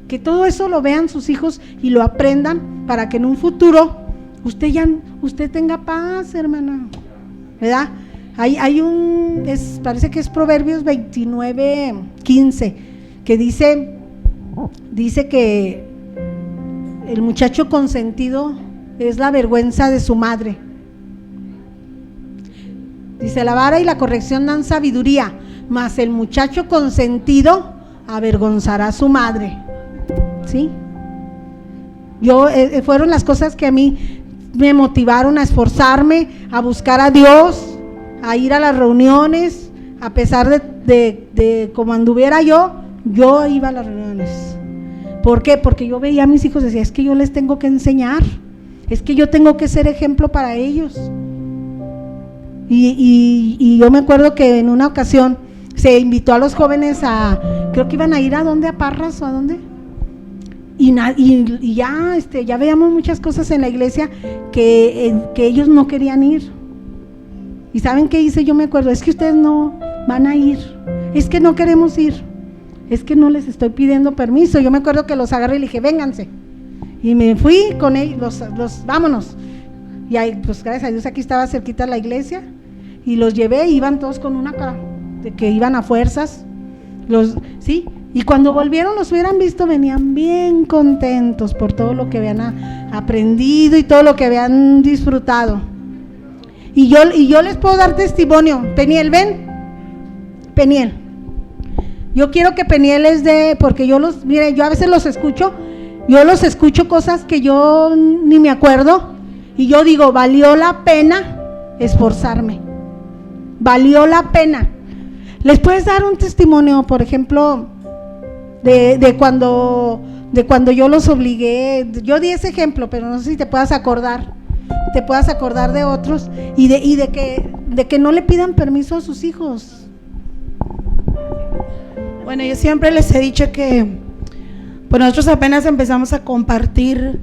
Speaker 1: que todo eso lo vean sus hijos y lo aprendan, para que en un futuro usted tenga paz, hermana, ¿verdad? Parece que es Proverbios 29:15, que dice que el muchacho consentido es la vergüenza de su madre. Dice, la vara y la corrección dan sabiduría, mas el muchacho consentido avergonzará a su madre, ¿sí? Fueron las cosas que a mí me motivaron a esforzarme, a buscar a Dios, a ir a las reuniones, a pesar de como anduviera yo iba a las reuniones. ¿Por qué? Porque yo veía a mis hijos y decía, es que yo les tengo que enseñar, es que yo tengo que ser ejemplo para ellos. Y yo me acuerdo que en una ocasión se invitó a los jóvenes creo que iban a ir a Parras o a dónde, y ya veíamos muchas cosas en la iglesia que ellos no querían ir. ¿Y saben qué hice? Yo me acuerdo, es que ustedes no van a ir, es que no queremos ir, es que no les estoy pidiendo permiso. Yo me acuerdo que los agarré y le dije, vénganse, y me fui con ellos, vámonos, y ahí, pues gracias a Dios aquí estaba cerquita la iglesia, y los llevé, iban todos con una cara de que iban a fuerzas, ¿sí? Y cuando volvieron, los hubieran visto, venían bien contentos por todo lo que habían aprendido y todo lo que habían disfrutado. Y yo les puedo dar testimonio. Peniel, ven, Peniel, yo quiero que Peniel les dé, porque yo a veces los escucho, cosas que yo ni me acuerdo, y yo digo, valió la pena esforzarme, valió la pena. ¿Les puedes dar un testimonio, por ejemplo, de cuando yo los obligué? Yo di ese ejemplo, pero no sé si te puedas acordar de otros, y de que no le pidan permiso a sus hijos.
Speaker 2: Bueno, yo siempre les he dicho que pues nosotros apenas empezamos a compartir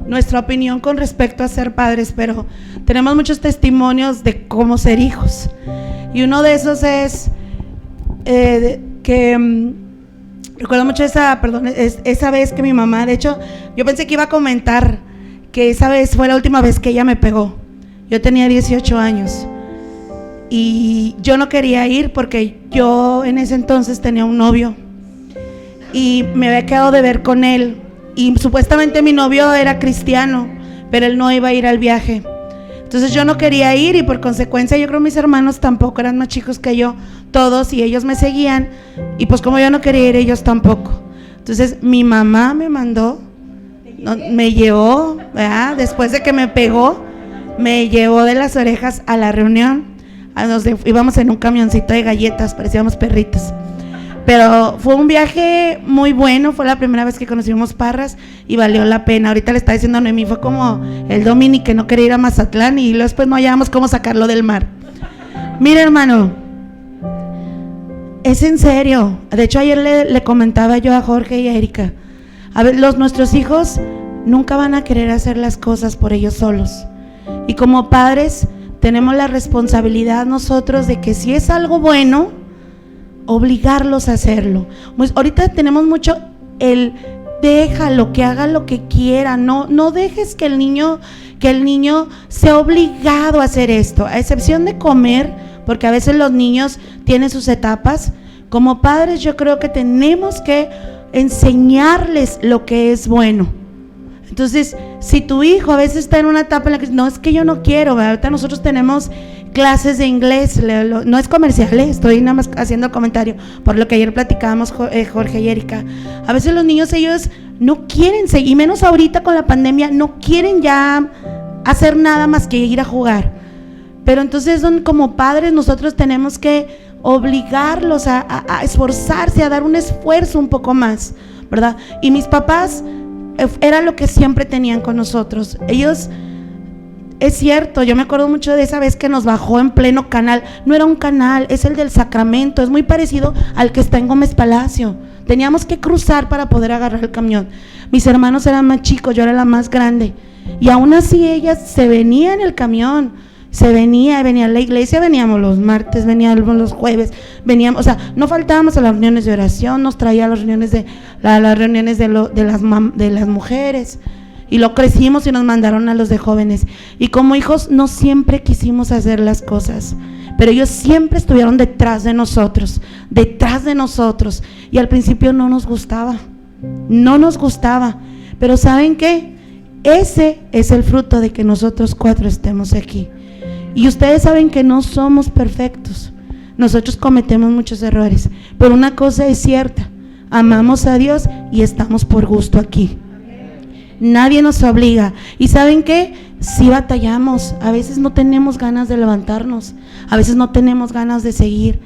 Speaker 2: nuestra opinión con respecto a ser padres, pero tenemos muchos testimonios de cómo ser hijos, y uno de esos es recuerdo mucho esa vez que mi mamá, de hecho yo pensé que iba a comentar que esa vez fue la última vez que ella me pegó. Yo tenía 18 años y yo no quería ir porque yo en ese entonces tenía un novio y me había quedado de ver con él, y supuestamente mi novio era cristiano, pero él no iba a ir al viaje. Entonces yo no quería ir, y por consecuencia yo creo mis hermanos tampoco, eran más chicos que yo todos, y ellos me seguían, y pues como yo no quería ir, ellos tampoco. Entonces mi mamá me mandó, me llevó, ¿verdad? Después de que me pegó, me llevó de las orejas a la reunión. Íbamos en un camioncito de galletas, parecíamos perritos, pero fue un viaje muy bueno. Fue la primera vez que conocimos Parras y valió la pena. Ahorita le está diciendo a Noemí, fue como el Domini que no quería ir a Mazatlán y después no hallábamos cómo sacarlo del mar. Mira, hermano, es en serio. De hecho ayer le comentaba yo a Jorge y a Erika, a ver, nuestros hijos nunca van a querer hacer las cosas por ellos solos, y como padres tenemos la responsabilidad nosotros de que si es algo bueno, obligarlos a hacerlo. Pues ahorita tenemos mucho el déjalo que haga lo que quiera, no dejes que el niño sea obligado a hacer esto, a excepción de comer, porque a veces los niños tienen sus etapas. Como padres yo creo que tenemos que enseñarles lo que es bueno. Entonces, si tu hijo a veces está en una etapa en la que no, es que yo no quiero, ¿verdad? Ahorita nosotros tenemos clases de inglés, no es comercial, estoy nada más haciendo el comentario por lo que ayer platicábamos Jorge y Erika. A veces los niños, ellos no quieren seguir, y menos ahorita con la pandemia, no quieren ya hacer nada más que ir a jugar. Pero entonces como padres nosotros tenemos que obligarlos a esforzarse, a dar un esfuerzo un poco más, ¿verdad? Y mis papás era lo que siempre tenían con nosotros. Ellos, es cierto, yo me acuerdo mucho de esa vez que nos bajó en pleno canal. No era un canal, es el del Sacramento, es muy parecido al que está en Gómez Palacio. Teníamos que cruzar para poder agarrar el camión. Mis hermanos eran más chicos, yo era la más grande, y aún así ella se venía en el camión. Venía a la iglesia, veníamos los martes, veníamos los jueves, veníamos, o sea, no faltábamos a las reuniones de oración, nos traía a las reuniones de las mujeres, y lo crecimos y nos mandaron a los de jóvenes. Y como hijos no siempre quisimos hacer las cosas, pero ellos siempre estuvieron detrás de nosotros, y al principio no nos gustaba, pero ¿saben qué? Ese es el fruto de que nosotros 4 estemos aquí. Y ustedes saben que no somos perfectos, nosotros cometemos muchos errores, pero una cosa es cierta: amamos a Dios y estamos por gusto aquí. Nadie nos obliga. Y ¿saben qué? Sí batallamos, a veces no tenemos ganas de levantarnos, a veces no tenemos ganas de seguir,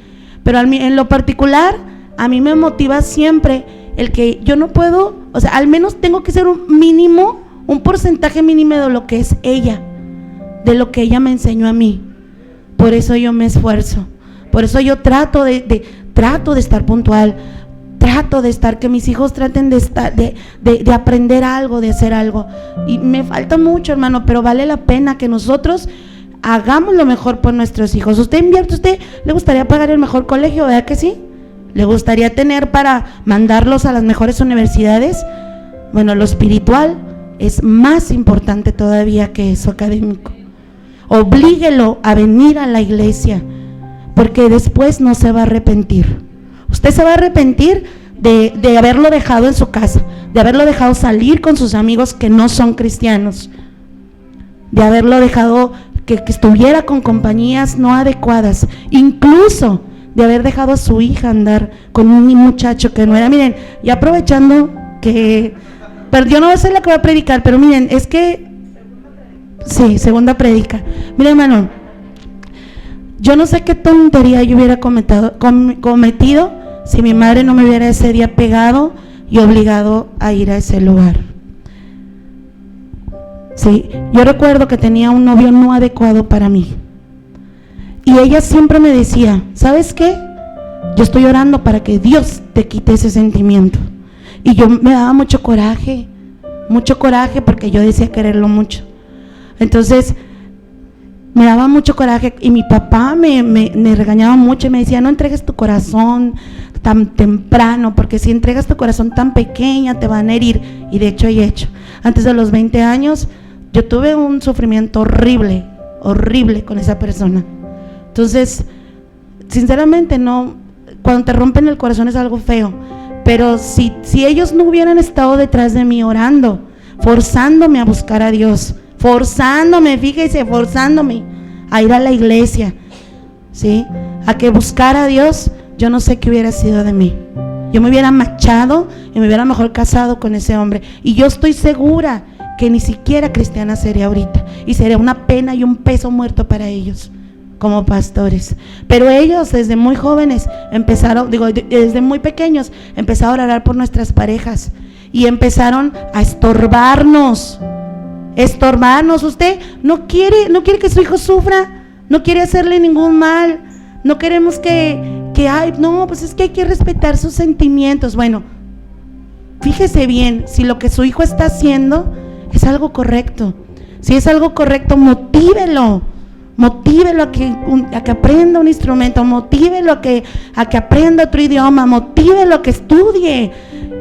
Speaker 2: pero en lo particular a mí me motiva siempre el que yo no puedo, o sea, al menos tengo que ser un porcentaje mínimo de lo que es ella, de lo que ella me enseñó a mí. Por eso yo me esfuerzo, por eso yo trato de estar puntual, trato de estar, que mis hijos traten de estar, de aprender algo, de hacer algo. Y me falta mucho, hermano, pero vale la pena que nosotros hagamos lo mejor por nuestros hijos. ¿Usted le gustaría pagar el mejor colegio, verdad que sí? ¿Le gustaría tener para mandarlos a las mejores universidades? Bueno, lo espiritual es más importante todavía que eso académico. Oblíguelo a venir a la iglesia, porque después no se va a arrepentir. Usted se va a arrepentir de haberlo dejado en su casa, de haberlo dejado salir con sus amigos que no son cristianos, de haberlo dejado que estuviera con compañías no adecuadas, incluso de haber dejado a su hija andar con un muchacho que no era. Miren, y aprovechando que, pero yo no voy a ser la que va a predicar, pero miren, es que sí, segunda predica. Mira, hermano, yo no sé qué tontería yo hubiera cometido si mi madre no me hubiera ese día pegado y obligado a ir a ese lugar. Sí, yo recuerdo que tenía un novio no adecuado para mí, y ella siempre me decía: ¿sabes qué? Yo estoy orando para que Dios te quite ese sentimiento. Y yo me daba mucho coraje, porque yo decía quererlo mucho. Entonces me daba mucho coraje, y mi papá me regañaba mucho y me decía: no entregues tu corazón tan temprano, porque si entregas tu corazón tan pequeña te van a herir. Y de hecho antes de los 20 años yo tuve un sufrimiento horrible con esa persona. Entonces, sinceramente, no, cuando te rompen el corazón es algo feo, pero si ellos no hubieran estado detrás de mí orando, forzándome a buscar a Dios, forzándome a ir a la iglesia, ¿sí?, a que buscara a Dios, yo no sé qué hubiera sido de mí. Yo me hubiera machado y me hubiera mejor casado con ese hombre, y yo estoy segura que ni siquiera cristiana sería ahorita, y sería una pena y un peso muerto para ellos como pastores. Pero ellos desde muy jóvenes desde muy pequeños empezaron a orar por nuestras parejas, y empezaron a estorbarnos. Usted no quiere que su hijo sufra, no quiere hacerle ningún mal, no queremos pues es que hay que respetar sus sentimientos. Bueno, fíjese bien, si lo que su hijo está haciendo es algo correcto, si es algo correcto, motívelo, Motívelo a que aprenda un instrumento, motívelo a que aprenda otro idioma, motívelo a que estudie,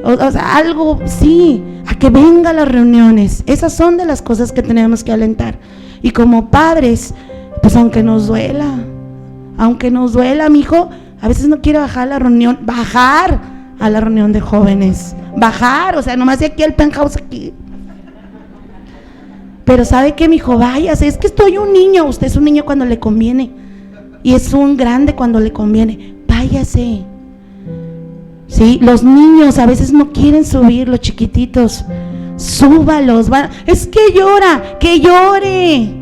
Speaker 2: o sea, algo, sí, a que venga a las reuniones. Esas son de las cosas que tenemos que alentar. Y como padres, pues aunque nos duela, mi hijo a veces no quiere bajar a la reunión de jóvenes, o sea, nomás de aquí el penthouse aquí. Pero ¿sabe qué, mi hijo? Váyase, es que estoy un niño. Usted es un niño cuando le conviene y es un grande cuando le conviene. Váyase. Sí, los niños a veces no quieren subir, los chiquititos. Súbalos. Es que llora, que llore.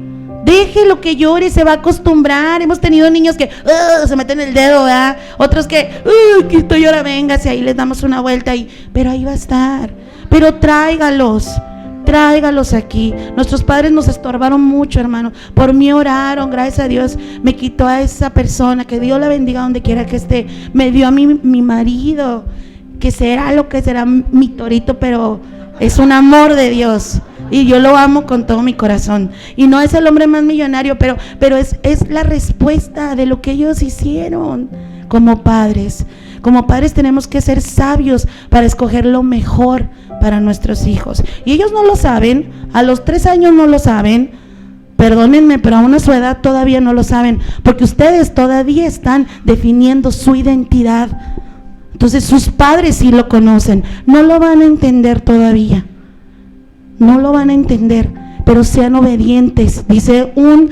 Speaker 2: Déjelo que llore, se va a acostumbrar. Hemos tenido niños que se meten el dedo, ¿verdad? Otros que estoy llora, véngase, ahí les damos una vuelta, pero ahí va a estar. Pero tráigalos aquí. Nuestros padres nos estorbaron mucho, hermano. Por mí oraron, gracias a Dios me quitó a esa persona, que Dios la bendiga donde quiera que esté. Me dio a mí mi marido, que será lo que será mi torito, pero es un amor de Dios y yo lo amo con todo mi corazón. Y no es el hombre más millonario, pero es la respuesta de lo que ellos hicieron. Como padres tenemos que ser sabios para escoger lo mejor para nuestros hijos. Y ellos no lo saben, a los 3 años no lo saben, perdónenme, pero aún a su edad todavía no lo saben, porque ustedes todavía están definiendo su identidad. Entonces sus padres sí lo conocen, no lo van a entender todavía, no lo van a entender, pero sean obedientes. Dice un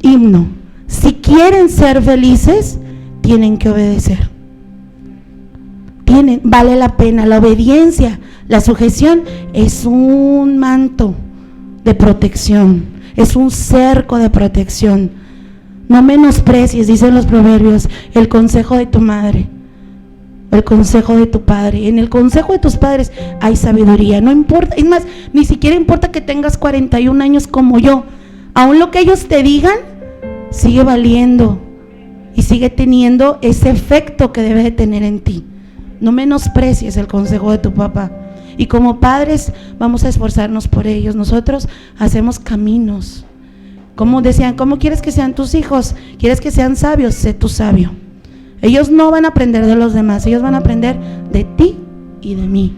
Speaker 2: himno: si quieren ser felices, tienen que obedecer. Vale la pena. La obediencia, la sujeción es un manto de protección, es un cerco de protección. No menosprecies, dicen los proverbios, el consejo de tu madre, el consejo de tu padre. En el consejo de tus padres hay sabiduría. No importa, es más, ni siquiera importa que tengas 41 años como yo. Aún lo que ellos te digan sigue valiendo y sigue teniendo ese efecto que debe de tener en ti. No menosprecies el consejo de tu papá. Y como padres vamos a esforzarnos por ellos. Nosotros hacemos caminos. Como decían, ¿cómo quieres que sean tus hijos? ¿Quieres que sean sabios? Sé tú sabio. Ellos no van a aprender de los demás, ellos van a aprender de ti y de mí.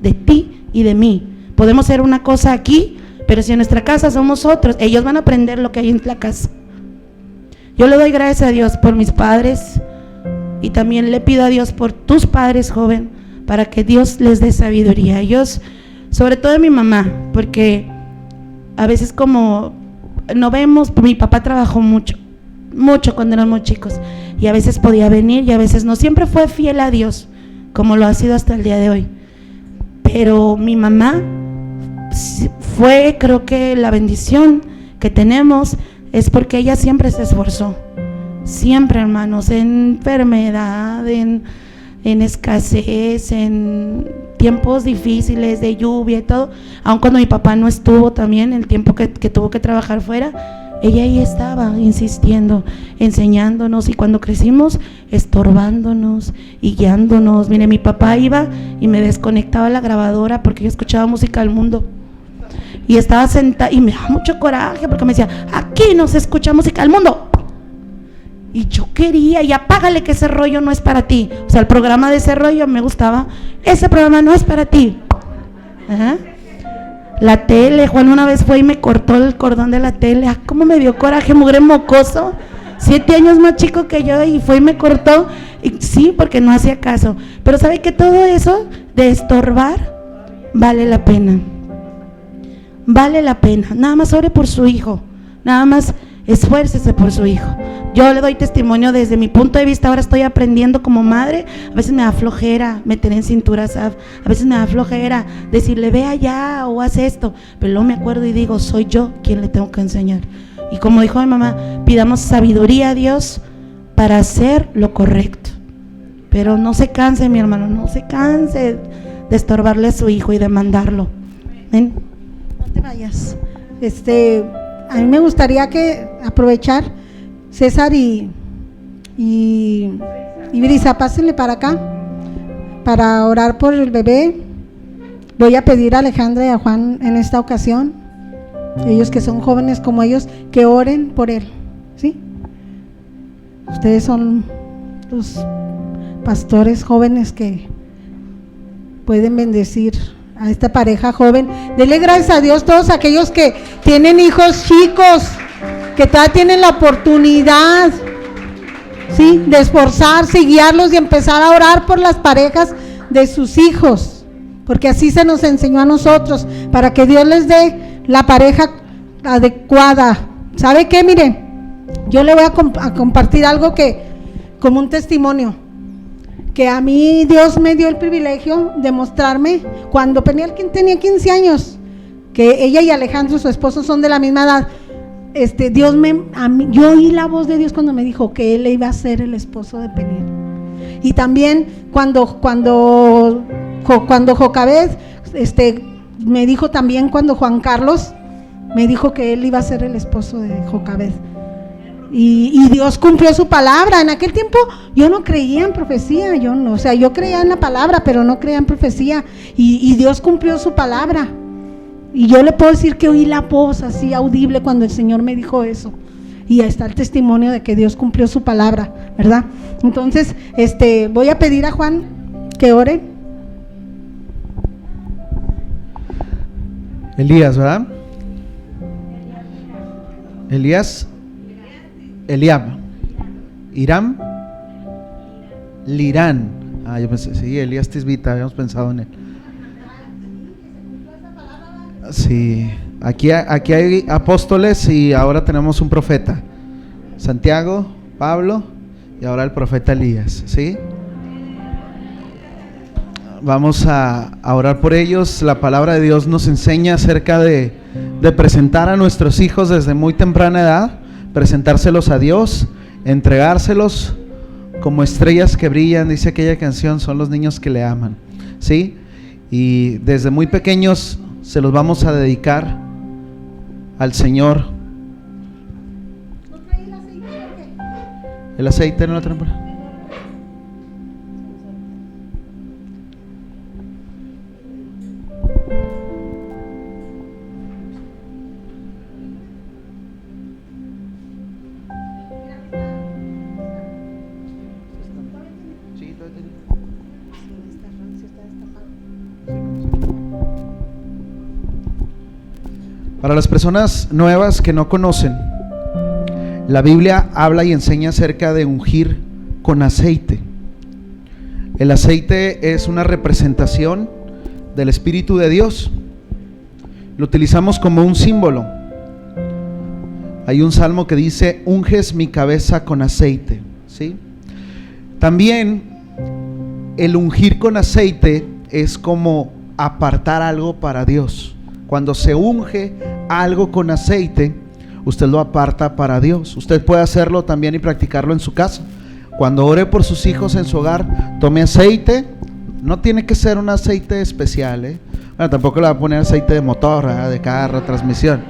Speaker 2: De ti y de mí. Podemos ser una cosa aquí, pero si en nuestra casa somos otros, ellos van a aprender lo que hay en la casa. Yo le doy gracias a Dios por mis padres y también le pido a Dios por tus padres, joven, para que Dios les dé sabiduría. Ellos, sobre todo a mi mamá, porque a veces como no vemos, mi papá trabajó mucho cuando éramos chicos y a veces podía venir y a veces no. Siempre fue fiel a Dios, como lo ha sido hasta el día de hoy. Pero mi mamá fue, creo que la bendición que tenemos es porque ella siempre se esforzó. Siempre, hermanos, en enfermedad, en escasez, en tiempos difíciles de lluvia y todo. Aun cuando mi papá no estuvo también, el tiempo que tuvo que trabajar fuera, ella ahí estaba insistiendo, enseñándonos, y cuando crecimos, estorbándonos y guiándonos. Mire, mi papá iba y me desconectaba la grabadora porque yo escuchaba música del mundo. Y estaba sentada y me daba mucho coraje porque me decía, aquí no se escucha música del mundo. Y yo quería, y apágale que ese rollo no es para ti. O sea, el programa de ese rollo me gustaba. Ese programa no es para ti. Ajá. La tele, Juan una vez fue y me cortó el cordón de la tele. Cómo me dio coraje, mugre mocoso. 7 años más chico que yo, y fue y me cortó. Y sí, porque no hacía caso. Pero ¿sabe que todo eso de estorbar vale la pena? Vale la pena. Nada más ore por su hijo. Nada más esfuércese por su hijo. Yo le doy testimonio desde mi punto de vista. Ahora estoy aprendiendo como madre. A veces me da flojera meter en cintura, ¿sabes? A veces me da flojera decirle, ve allá o haz esto. Pero luego me acuerdo y digo, soy yo quien le tengo que enseñar. Y como dijo mi mamá, pidamos sabiduría a Dios para hacer lo correcto. Pero no se canse, mi hermano, no se canse de estorbarle a su hijo y de mandarlo. ¿Ven?
Speaker 1: No te vayas. A mí me gustaría aprovechar, César y Brisa, pásenle para acá para orar por el bebé. Voy a pedir a Alejandra y a Juan en esta ocasión ellos que son jóvenes como ellos, que oren por él, ¿sí? Ustedes son los pastores jóvenes que pueden bendecir a esta pareja joven. Denle gracias a Dios todos aquellos que tienen hijos chicos, que todavía tienen la oportunidad, ¿sí?, de esforzarse y guiarlos y empezar a orar por las parejas de sus hijos, porque así se nos enseñó a nosotros, para que Dios les dé la pareja adecuada. ¿Sabe qué? Mire, yo le voy a compartir algo que, como un testimonio, que a mí Dios me dio el privilegio de mostrarme cuando tenía 15 años, que ella y Alejandro, su esposo, son de la misma edad. Yo oí la voz de Dios cuando me dijo que él iba a ser el esposo de Peniel. Y también cuando Jocabed, me dijo también, cuando Juan Carlos me dijo que él iba a ser el esposo de Jocabed. Y Dios cumplió su palabra. En aquel tiempo yo no creía en profecía, yo creía en la palabra, pero no creía en profecía, y Dios cumplió su palabra. Y yo le puedo decir que oí la voz así audible cuando el Señor me dijo eso, y ahí está el testimonio de que Dios cumplió su palabra, ¿verdad? Entonces, voy a pedir a Juan que ore.
Speaker 3: Elías, ¿verdad? Elías, Eliab, Hiram, Lirán. Yo pensé, sí, Elías Tisbita, habíamos pensado en él. Sí, aquí hay apóstoles y ahora tenemos un profeta, Santiago, Pablo y ahora el profeta Elías, ¿sí? Vamos a orar por ellos. La palabra de Dios nos enseña acerca de presentar a nuestros hijos desde muy temprana edad, presentárselos a Dios, entregárselos como estrellas que brillan, dice aquella canción, son los niños que le aman, ¿sí? Y desde muy pequeños se los vamos a dedicar al Señor. ¿El aceite no lo traen por ahí? Para las personas nuevas que no conocen, la Biblia habla y enseña acerca de ungir con aceite. El aceite es una representación del Espíritu de Dios. Lo utilizamos como un símbolo. Hay un salmo que dice: unges mi cabeza con aceite, ¿sí? También el ungir con aceite es como apartar algo para Dios. Cuando se unge algo con aceite, usted lo aparta para Dios. Usted puede hacerlo también y practicarlo en su casa. Cuando ore por sus hijos en su hogar, tome aceite. No tiene que ser un aceite especial, Bueno, tampoco le va a poner aceite de motor, de carro, transmisión.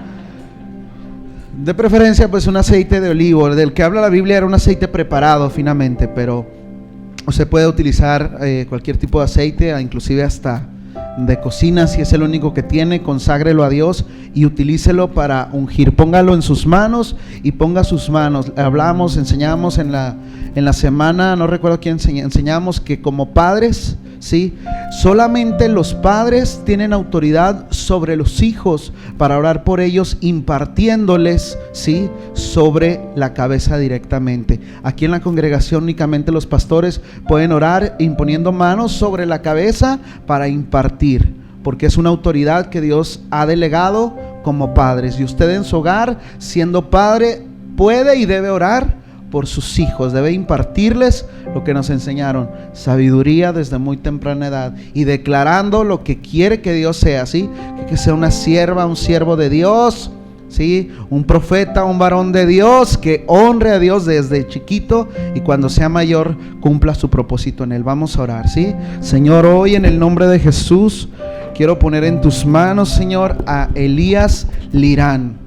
Speaker 3: De preferencia, pues un aceite de olivo. Del que habla la Biblia era un aceite preparado finamente, pero usted puede utilizar cualquier tipo de aceite, inclusive hasta de cocina. Si es el único que tiene, conságrelo a Dios y utilícelo para ungir. Póngalo en sus manos y ponga sus manos. Enseñamos en la semana, no recuerdo quién enseñamos que como padres, ¿sí?, solamente los padres tienen autoridad sobre los hijos para orar por ellos, impartiéndoles, ¿sí?, sobre la cabeza directamente. Aquí en la congregación únicamente los pastores pueden orar imponiendo manos sobre la cabeza para impartir, porque es una autoridad que Dios ha delegado como padres. Y usted en su hogar, siendo padre, puede y debe orar por sus hijos, debe impartirles lo que nos enseñaron, sabiduría desde muy temprana edad, y declarando lo que quiere que Dios sea, ¿sí? Que sea una sierva, un siervo de Dios, ¿sí?, un profeta, un varón de Dios, que honre a Dios desde chiquito y cuando sea mayor cumpla su propósito en él. Vamos a orar, ¿sí? Señor, hoy en el nombre de Jesús quiero poner en tus manos, Señor, a Elías Lirán.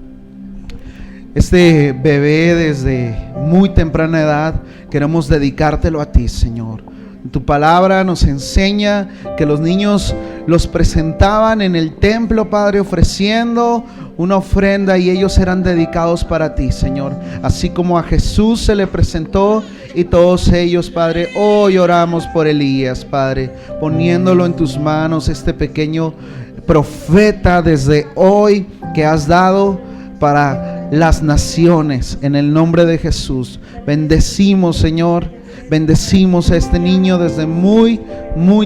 Speaker 3: Este bebé desde muy temprana edad queremos dedicártelo a ti, Señor. Tu palabra nos enseña que los niños los presentaban en el templo, Padre, ofreciendo una ofrenda y ellos eran dedicados para ti, Señor. Así como a Jesús se le presentó y todos ellos, Padre, hoy oramos por Elías, Padre, poniéndolo en tus manos, este pequeño profeta desde hoy que has dado para las naciones, en el nombre de Jesús. Bendecimos, Señor, bendecimos a este niño desde muy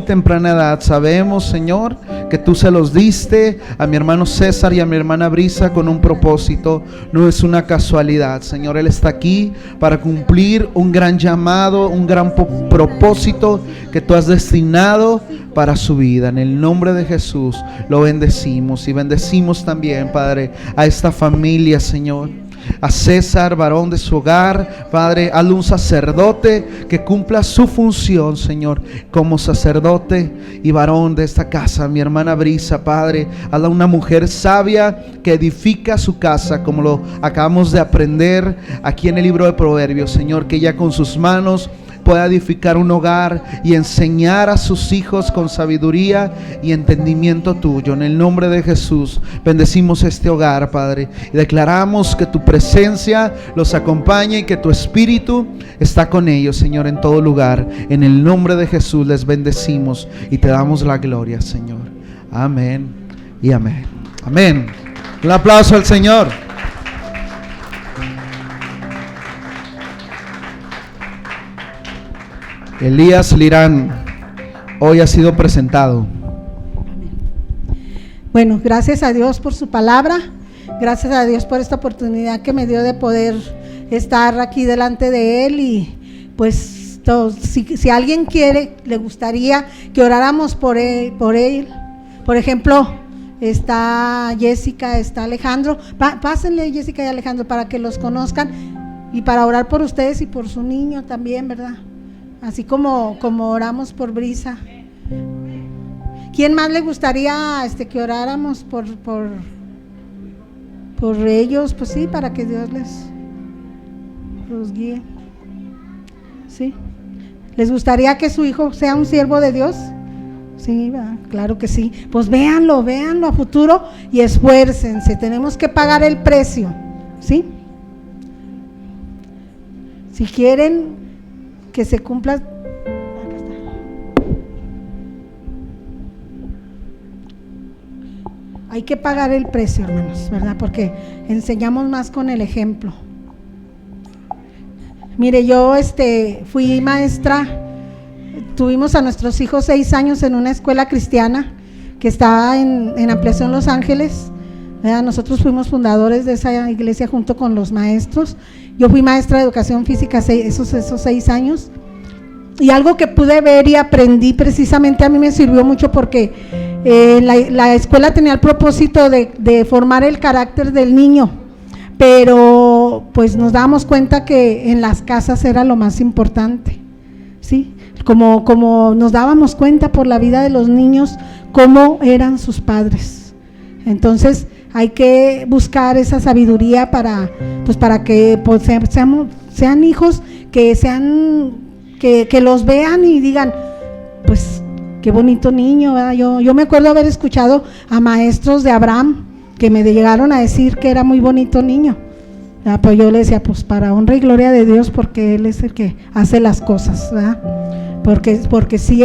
Speaker 3: temprana edad. Sabemos, Señor, que tú se los diste a mi hermano César y a mi hermana Brisa con un propósito. No es una casualidad, Señor. Él está aquí para cumplir un gran llamado, un gran propósito que tú has destinado para su vida. En el nombre de Jesús lo bendecimos y bendecimos también, Padre, a esta familia, Señor. A César, varón de su hogar, Padre, hazle un sacerdote que cumpla su función, Señor, como sacerdote y varón de esta casa. Mi hermana Brisa, Padre, hazla una mujer sabia que edifica su casa, como lo acabamos de aprender aquí en el libro de Proverbios, Señor, que ella con sus manos pueda edificar un hogar y enseñar a sus hijos con sabiduría y entendimiento tuyo. En el nombre de Jesús bendecimos este hogar, Padre, y declaramos que tu presencia los acompaña y que tu espíritu está con ellos, Señor, en todo lugar. En el nombre de Jesús les bendecimos y te damos la gloria, Señor. Amén y amén. Amén. Un aplauso al Señor. Elías Lirán hoy ha sido presentado.
Speaker 1: Bueno, gracias a Dios por su palabra, gracias a Dios por esta oportunidad que me dio de poder estar aquí delante de Él. Y pues si alguien quiere, le gustaría que oráramos por él. Por ejemplo, está Jessica, está Alejandro. Pásenle, Jessica y Alejandro, para que los conozcan y para orar por ustedes y por su niño también, ¿verdad? Así como oramos por Brisa. ¿Quién más le gustaría que oráramos por ellos? Pues sí, para que Dios los guíe. ¿Sí? ¿Les gustaría que su hijo sea un siervo de Dios? Sí, ¿verdad? Claro que sí. Pues véanlo a futuro y esfuércense. Tenemos que pagar el precio, ¿sí? Si quieren que se cumpla, acá está. Hay que pagar el precio, hermanos, ¿verdad? Porque enseñamos más con el ejemplo. Mire, yo fui maestra, tuvimos a nuestros hijos 6 años en una escuela cristiana que está en Ampliación Los Ángeles, ¿verdad? Nosotros fuimos fundadores de esa iglesia junto con los maestros. Yo fui maestra de educación física esos 6 años, y algo que pude ver y aprendí precisamente a mí me sirvió mucho, porque la escuela tenía el propósito de formar el carácter del niño, pero pues nos dábamos cuenta que en las casas era lo más importante, ¿sí? Como nos dábamos cuenta por la vida de los niños, cómo eran sus padres. Entonces hay que buscar esa sabiduría para que pues, sean hijos que los vean y digan, pues qué bonito niño, ¿verdad? Yo me acuerdo haber escuchado a maestros de Abraham que me llegaron a decir que era muy bonito niño, ¿verdad? Pues yo le decía, pues para honra y gloria de Dios, porque Él es el que hace las cosas, ¿verdad? Porque sí,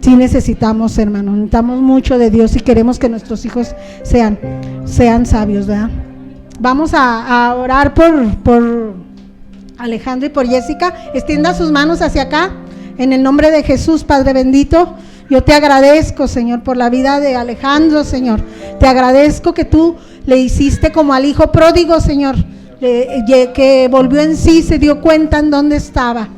Speaker 1: sí necesitamos, hermanos, necesitamos mucho de Dios y queremos que nuestros hijos sean sabios, ¿verdad? Vamos a orar por Alejandro y por Jessica. Extienda sus manos hacia acá, en el nombre de Jesús. Padre bendito, yo te agradezco, Señor, por la vida de Alejandro, Señor. Te agradezco que tú le hiciste como al hijo pródigo, Señor, que volvió en sí, se dio cuenta en dónde estaba,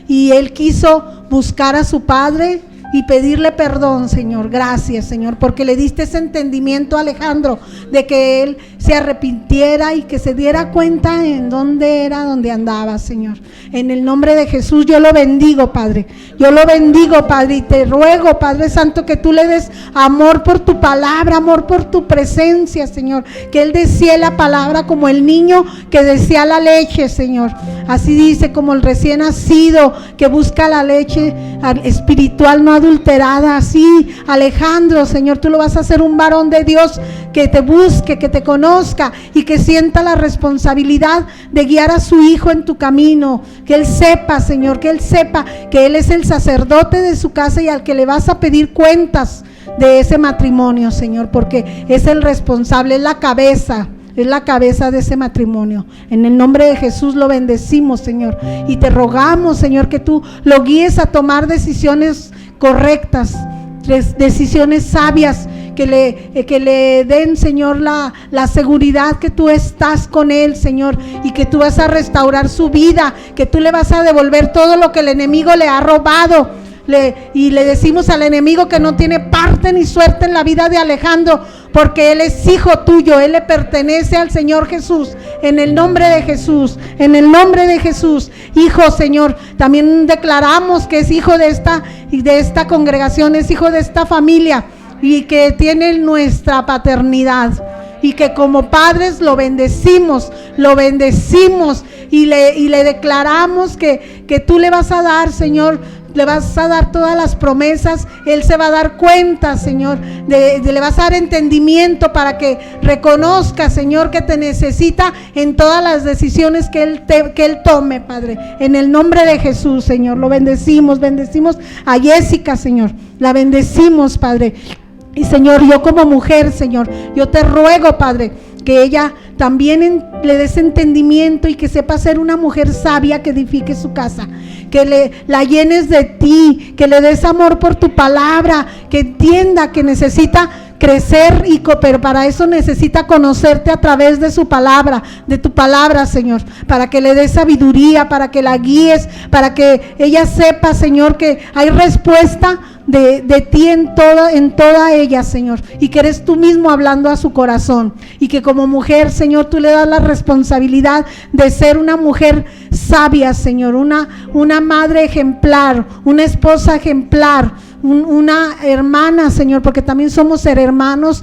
Speaker 1: y él quiso buscar a su padre y pedirle perdón, Señor. Gracias, Señor, porque le diste ese entendimiento a Alejandro, de que él se arrepintiera y que se diera cuenta en dónde andaba, Señor. En el nombre de Jesús yo lo bendigo, Padre. Yo lo bendigo, Padre, y te ruego, Padre Santo, que tú le des amor por tu palabra, amor por tu presencia, Señor. Que él desee la palabra como el niño que desea la leche, Señor. Así dice, como el recién nacido que busca la leche espiritual, no adulterada. Así, Alejandro, Señor, tú lo vas a hacer un varón de Dios que te busque, que te conozca y que sienta la responsabilidad de guiar a su hijo en tu camino. Que él sepa, Señor, que él sepa que él es el sacerdote de su casa y al que le vas a pedir cuentas de ese matrimonio, Señor, porque es el responsable, es la cabeza de ese matrimonio. En el nombre de Jesús lo bendecimos, Señor, y te rogamos, Señor, que tú lo guíes a tomar decisiones correctas, decisiones sabias, que le den, Señor, la seguridad que tú estás con él, Señor, y que tú vas a restaurar su vida, que tú le vas a devolver todo lo que el enemigo le ha robado. Y le decimos al enemigo que no tiene parte ni suerte en la vida de Alejandro, porque él es hijo tuyo, él le pertenece al Señor Jesús. En el nombre de Jesús, en el nombre de Jesús, hijo, Señor, también declaramos que es hijo de esta congregación, es hijo de esta familia y que tiene nuestra paternidad. Y que como padres lo bendecimos y le declaramos que tú le vas a dar, Señor, le vas a dar todas las promesas. Él se va a dar cuenta, Señor, le vas a dar entendimiento para que reconozca, Señor, que te necesita en todas las decisiones que él tome, Padre. En el nombre de Jesús, Señor, lo bendecimos a Jessica, Señor, la bendecimos, Padre. Y Señor, yo como mujer, Señor, yo te ruego, Padre, que ella también le des entendimiento y que sepa ser una mujer sabia que edifique su casa, que la llenes de ti, que le des amor por tu palabra, que entienda que necesita crecer pero para eso necesita conocerte a través de su palabra, de tu palabra, Señor, para que le des sabiduría, para que la guíes, para que ella sepa, Señor, que hay respuesta de ti en toda ella, Señor, y que eres tú mismo hablando a su corazón, y que como mujer, Señor, tú le das la responsabilidad de ser una mujer sabia, Señor, una madre ejemplar, una esposa ejemplar, una hermana, Señor, porque también somos hermanos,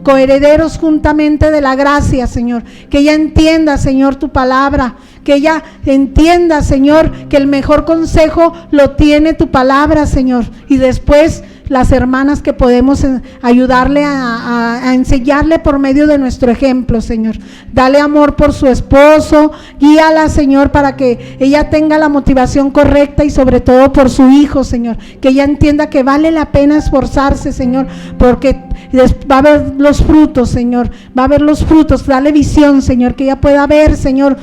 Speaker 1: coherederos juntamente de la gracia, Señor. Que ella entienda, Señor, tu palabra, que ella entienda, Señor, que el mejor consejo lo tiene tu palabra, Señor, y después las hermanas que podemos ayudarle a enseñarle por medio de nuestro ejemplo, Señor. Dale amor por su esposo, guíala, Señor, para que ella tenga la motivación correcta y sobre todo por su hijo, Señor, que ella entienda que vale la pena esforzarse, Señor, porque va a haber los frutos, Señor, va a haber los frutos. Dale visión, Señor, que ella pueda ver, Señor,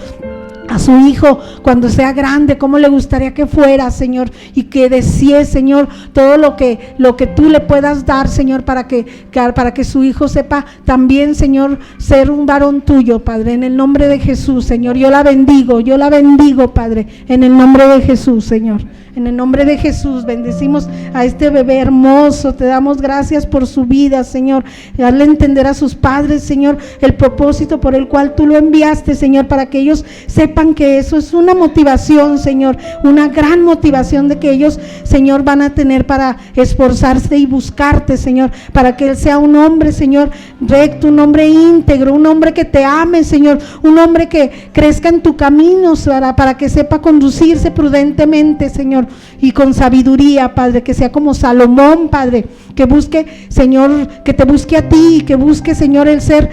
Speaker 1: a su hijo cuando sea grande, cómo le gustaría que fuera, Señor, y que desee, Señor, todo lo que tú le puedas dar, Señor, para que su hijo sepa también, Señor, ser un varón tuyo, Padre, en el nombre de Jesús, Señor. Yo la bendigo, Padre, en el nombre de Jesús, Señor. En el nombre de Jesús bendecimos a este bebé hermoso, te damos gracias por su vida, Señor. Darle a entender a sus padres, Señor, el propósito por el cual tú lo enviaste, Señor, para que ellos sepan que eso es una motivación, Señor, una gran motivación de que ellos, Señor, van a tener para esforzarse y buscarte, Señor, para que él sea un hombre, Señor, recto, un hombre íntegro, un hombre que te ame, Señor, un hombre que crezca en tu camino, para que sepa conducirse prudentemente, Señor, y con sabiduría, Padre, que sea como Salomón, Padre, que busque, Señor, que te busque a ti, que busque, Señor, el ser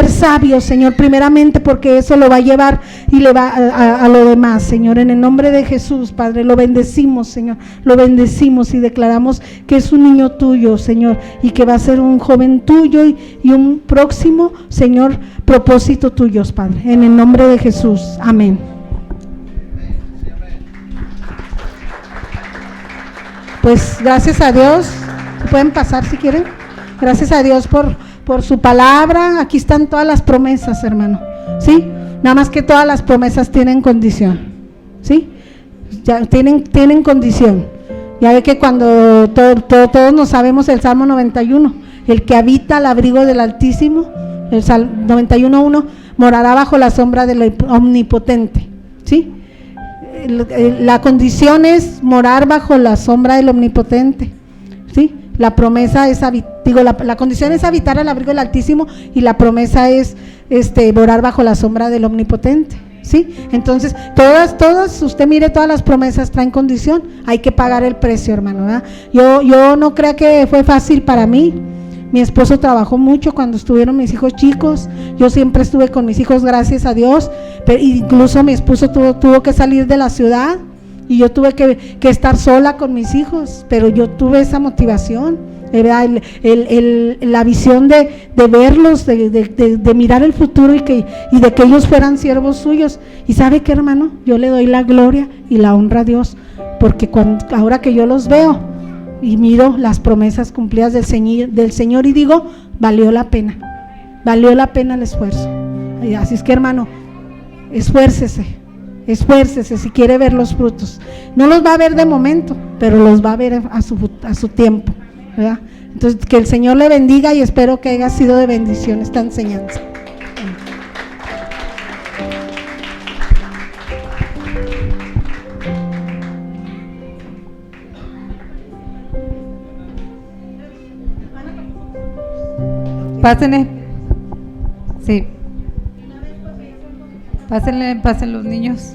Speaker 1: sabio, Señor, primeramente, porque eso lo va a llevar y le va a lo demás, Señor. En el nombre de Jesús, Padre, lo bendecimos, Señor, lo bendecimos y declaramos que es un niño tuyo, Señor, y que va a ser un joven tuyo y un próximo, Señor, propósito tuyos, Padre, en el nombre de Jesús, amén. Pues gracias a Dios, pueden pasar si quieren. Gracias a Dios por su palabra. Aquí están todas las promesas, hermano, ¿sí? Nada más que todas las promesas tienen condición, ¿sí? Ya tienen condición. Ya ve que cuando todos nos sabemos el Salmo 91, el que habita al abrigo del Altísimo, el Salmo 91:1, morará bajo la sombra del Omnipotente, ¿sí? La condición es morar bajo la sombra del Omnipotente, ¿sí? La promesa es la condición es habitar al abrigo del Altísimo y la promesa es morar bajo la sombra del Omnipotente, ¿sí? Entonces, todas, usted mire, todas las promesas traen condición, hay que pagar el precio, hermano, ¿verdad? Yo no creo que fue fácil para mí. Mi esposo trabajó mucho cuando estuvieron mis hijos chicos, yo siempre estuve con mis hijos, gracias a Dios, pero incluso mi esposo tuvo que salir de la ciudad y yo tuve que estar sola con mis hijos, pero yo tuve esa motivación, ¿verdad? La visión de verlos, de mirar el futuro y de que ellos fueran siervos suyos. Y ¿sabe qué, hermano? Yo le doy la gloria y la honra a Dios, porque ahora que yo los veo y miro las promesas cumplidas del Señor y digo, valió la pena el esfuerzo. Así es que, hermano, esfuércese si quiere ver los frutos. No los va a ver de momento, pero los va a ver a su tiempo, ¿verdad? Entonces, que el Señor le bendiga y espero que haya sido de bendición esta enseñanza.
Speaker 4: Pásenle. Sí. Pásenle, pasen los niños.